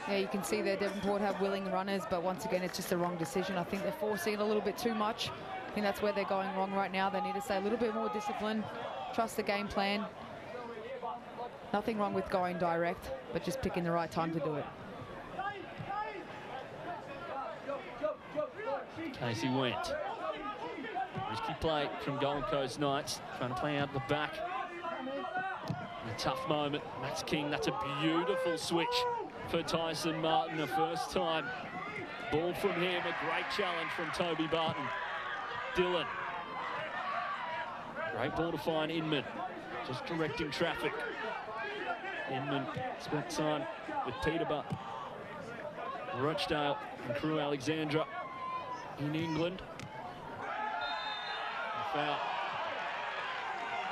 Yeah, you can see there Devonport have willing runners, but once again, it's just the wrong decision. I think they're forcing it a little bit too much. I think that's where they're going wrong right now. They need to stay a little bit more disciplined, trust the game plan. Nothing wrong with going direct, but just picking the right time to do it. Casey went. Risky play from Gold Coast Knights, trying to play out the back. In a tough moment, Max King, that's a beautiful switch for Tyson Martin, the first time. Ball from him, a great challenge from Toby Barton. Dylan. Great ball to find Inman, just directing traffic. Inman spent time with Peterborough, Rochdale and Crewe Alexandra in England. A foul.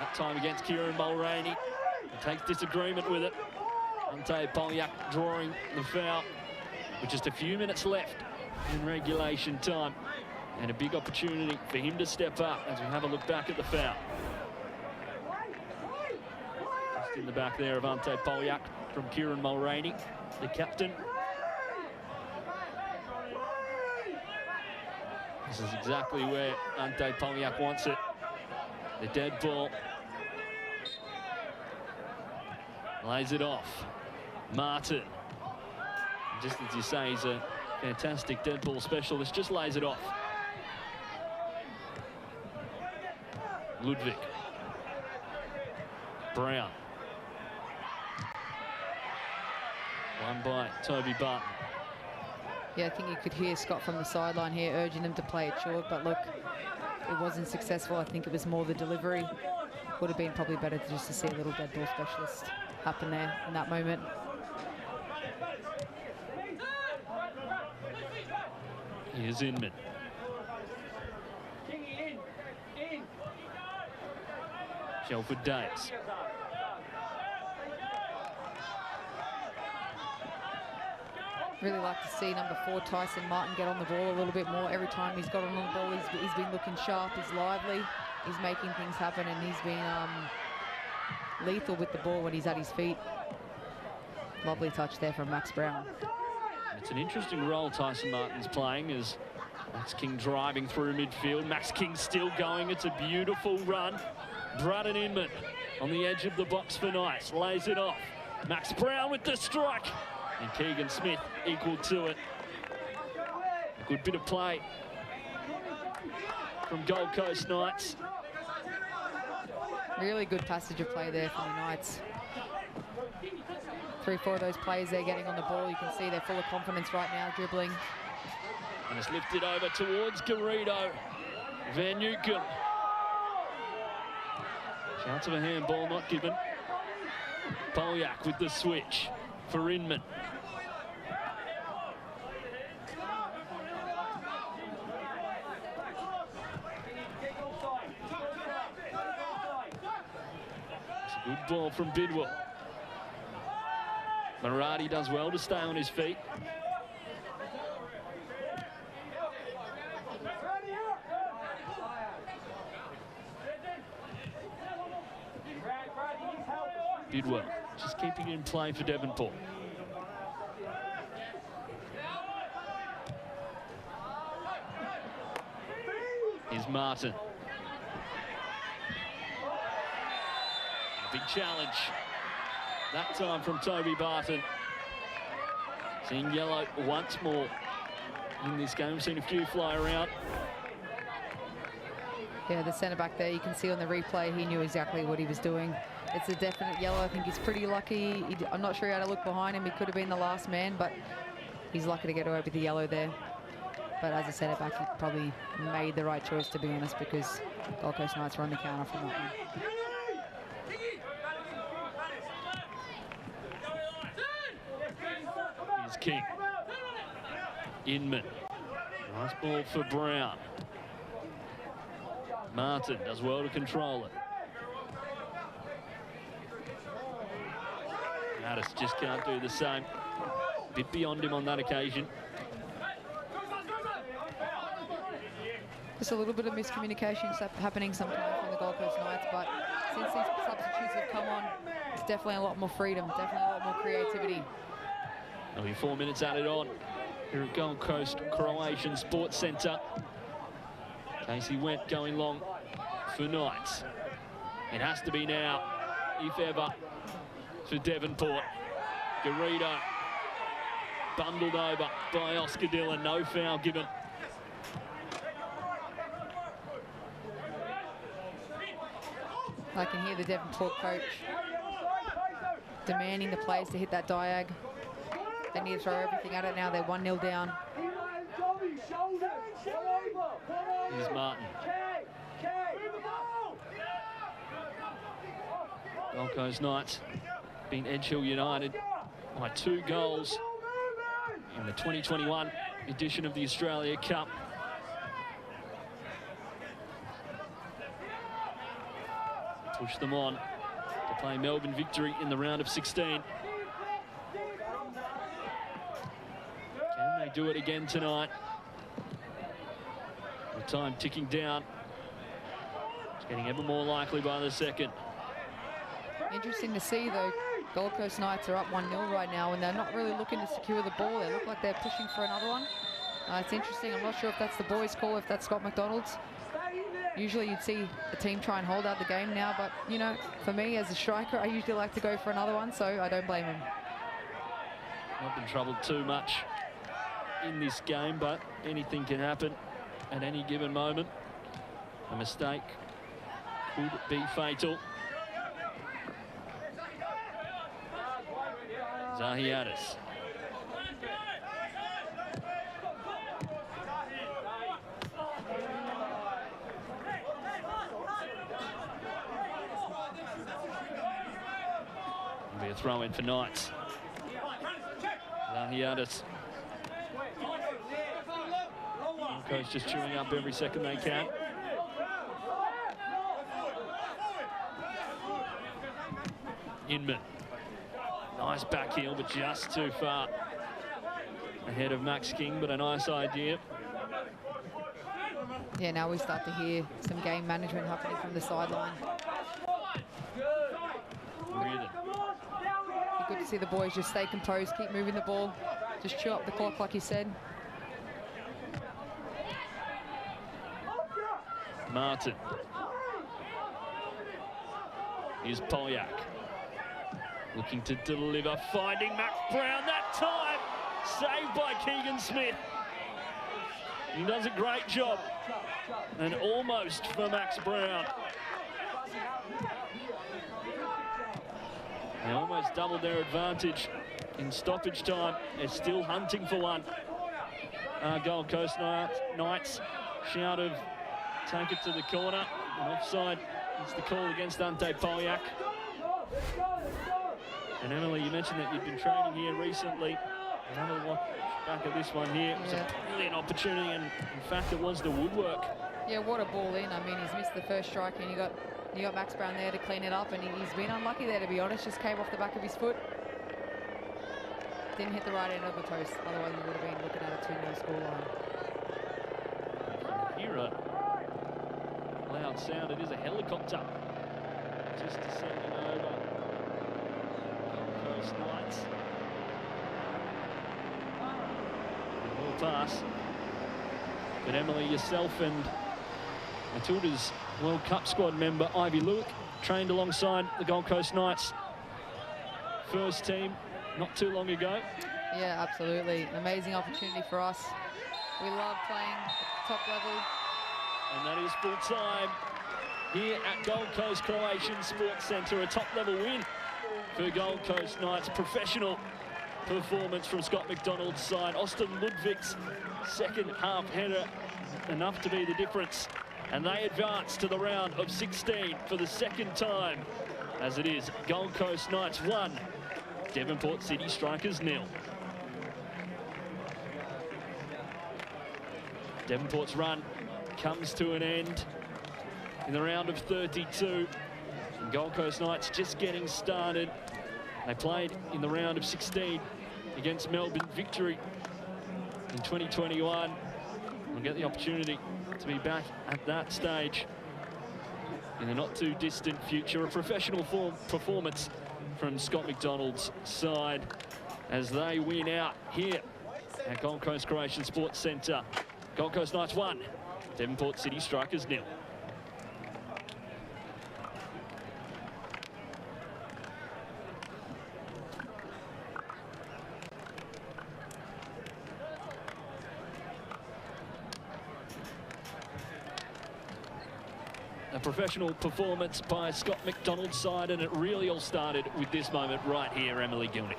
That time against Kieran Mulroney. He takes disagreement with it. Ante Polyak drawing the foul with just a few minutes left in regulation time. And a big opportunity for him to step up as we have a look back at the foul. Just in the back there of Ante Polyak from Kieran Mulroney, the captain. This is exactly where Ante Polyak wants it. The dead ball. Lays it off. Martin. Just as you say, he's a fantastic dead ball specialist. Just lays it off. Ludwig. Brown. Won by Toby Barton. Yeah, I think you could hear Scott from the sideline here urging them to play it short, but look, it wasn't successful. I think it was more the delivery. Would have been probably better just to see a little dead ball specialist happen there in that moment. Here's Inman. Shelford Days. Really like to see number 4 Tyson Martin get on the ball a little bit more. Every time he's got on the ball, he's been looking sharp, he's lively, he's making things happen, and he's been lethal with the ball when he's at his feet. Lovely touch there from Max Brown. It's an interesting role Tyson Martin's playing as Max King driving through midfield. Max King still going. It's a beautiful run. Braden Inman on the edge of the box for Knights. Lays it off. Max Brown with the strike. And Keegan Smith equal to it. A good bit of play from Gold Coast Knights. Really good passage of play there from the Knights. 3-4 of those players there getting on the ball. You can see they're full of confidence right now, dribbling. And it's lifted over towards Garrido. Van Newcombe. Chance of a handball not given. Polyak with the switch for Inman. It's a good ball from Bidwell. Maradi does well to stay on his feet. Bidwell just keeping it in play for Devonport. Here's Martin. Big challenge. That time from Toby Barton. Seeing yellow once more in this game. We've seen a few fly around. Yeah, the centre back there, you can see on the replay, he knew exactly what he was doing. It's a definite yellow. I think he's pretty lucky. I'm not sure he had to look behind him. He could have been the last man, but he's lucky to get away with the yellow there. But as a centre back, he probably made the right choice, to be honest, because Gold Coast Knights were on the counter from that one. Here's King. Inman. Nice ball for Brown. Martin does well to control it. Addis just can't do the same. Bit beyond him on that occasion. Just a little bit of miscommunication happening sometimes from the Gold Coast Knights, but since these substitutes have come on, it's definitely a lot more freedom, definitely a lot more creativity. There'll be 4 minutes added on here at Gold Coast Croatian Sports Centre. Casey Went going long for Knights. It has to be now, if ever, for Devonport. Garrido bundled over by Oscar Dillon. No foul given. I can hear the Devonport coach demanding the players to hit that diag. They need to throw everything at it now. They're 1-0 down. Here's Martin. Gold Coast Knights beat Edge Hill United by 2 goals in the 2021 edition of the Australia Cup. Push them on to play Melbourne Victory in the round of 16. Can they do it again tonight? The time ticking down. It's getting ever more likely by the second. Interesting to see, though. Gold Coast Knights are up 1-0 right now, and they're not really looking to secure the ball. They look like they're pushing for another one. It's interesting. I'm not sure if that's the boys' call, if that's Scott McDonald's. Usually you'd see a team try and hold out the game now, but, you know, for me as a striker, I usually like to go for another one, so I don't blame him. Not been troubled too much in this game, but anything can happen at any given moment. A mistake could be fatal. Zahiadis. It'll be a throw in for Knights. Zahiadis. Coach just chewing up every second they can. Inman. Nice back heel, but just too far ahead of Max King, but a nice idea. Yeah, now we start to hear some game management happening from the sideline. Reardon. Good to see the boys just stay composed, keep moving the ball, just chew up the clock like you said. Martin. Here's Polyak. Looking to deliver, finding Max Brown that time. Saved by Keegan Smith. He does a great job. And almost for Max Brown. They almost doubled their advantage in stoppage time. They're still hunting for one. Gold Coast Knights shout of take it to the corner. And offside is the call against Ante Polyak. And Emily, you mentioned that you'd been training here recently. Another look back at this one here. It was a brilliant opportunity, and in fact it was the woodwork. Yeah, what a ball in. I mean, he's missed the first strike, and you got Max Brown there to clean it up, and he's been unlucky there, to be honest. Just came off the back of his foot. Didn't hit the right end of the post, otherwise we would have been looking at a 2-0 scoreline. Hear a loud sound. It is a helicopter just descending over Gold Coast Knights. Well pass. But Emily, yourself and Matilda's World Cup squad member Ivy Lewick trained alongside the Gold Coast Knights first team not too long ago. Yeah, absolutely. An amazing opportunity for us. We love playing top level. And that is full time here at Gold Coast Croatian Sports Centre. A top level win for Gold Coast Knights. Professional performance from Scott McDonald's side. Austin Ludwig's second half header, enough to be the difference. And they advance to the round of 16 for the second time, as it is Gold Coast Knights 1, Devonport City Strikers 0. Devonport's run comes to an end in the round of 32. And Gold Coast Knights just getting started. They played in the round of 16 against Melbourne Victory in 2021. We'll get the opportunity to be back at that stage in the not too distant future. A professional performance from Scott McDonald's side as they win out here at Gold Coast Croatian Sports Centre. Gold Coast Knights 1, Devonport City Strikers 0. A professional performance by Scott McDonald's side, and it really all started with this moment right here, Emily Gilnick.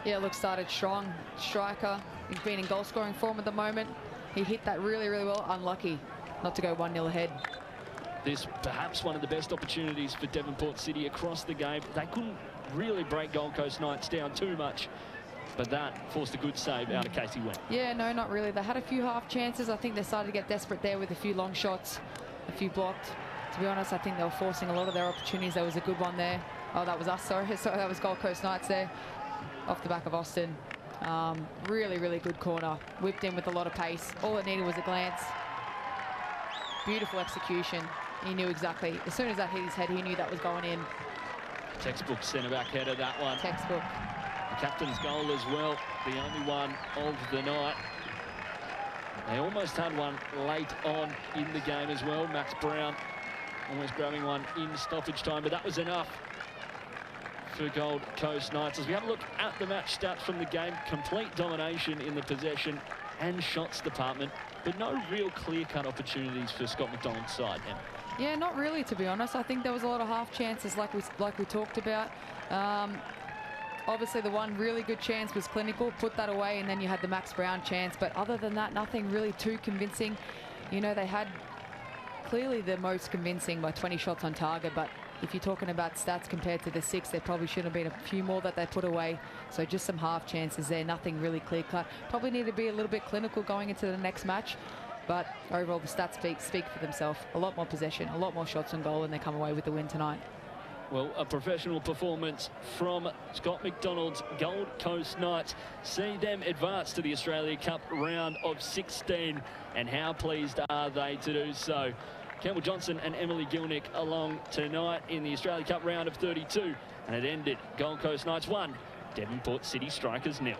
Yeah, look, started strong. Striker, he's been in goal scoring form at the moment. He hit that really, really well. Unlucky not to go 1-0 ahead. This perhaps one of the best opportunities for Devonport City across the game. They couldn't really break Gold Coast Knights down too much, but that forced a good save out of Casey Wendt. Yeah, no, not really. They had a few half chances. I think they started to get desperate there with a few long shots, a few blocked. To be honest, I think they were forcing a lot of their opportunities. There was a good one there. Oh, that was us, sorry. So that was Gold Coast Knights there, off the back of Austin. Really, really good corner. Whipped in with a lot of pace. All it needed was a glance. Beautiful execution. He knew exactly. As soon as that hit his head, he knew that was going in. Textbook centre-back header, that one. Textbook. The captain's goal as well, the only one of the night. They almost had one late on in the game as well. Max Brown almost grabbing one in stoppage time, but that was enough for Gold Coast Knights. As we have a look at the match stats from the game, complete domination in the possession and shots department, but no real clear-cut opportunities for Scott McDonald's side. Yeah, not really, to be honest. I think there was a lot of half chances like we talked about. Obviously, the one really good chance was clinical, put that away, and then you had the Max Brown chance. But other than that, nothing really too convincing. You know, they had clearly the most convincing by 20 shots on target, but if you're talking about stats compared to the 6, there probably should have been a few more that they put away. So just some half chances there, nothing really clear-cut. Probably need to be a little bit clinical going into the next match. But overall, the stats speak for themselves. A lot more possession, a lot more shots on goal, and they come away with the win tonight. Well, a professional performance from Scott McDonald's Gold Coast Knights. See them advance to the Australia Cup round of 16. And how pleased are they to do so? Campbell Johnson and Emily Gilnick along tonight in the Australia Cup round of 32. And it ended Gold Coast Knights 1, Devonport City Strikers 0.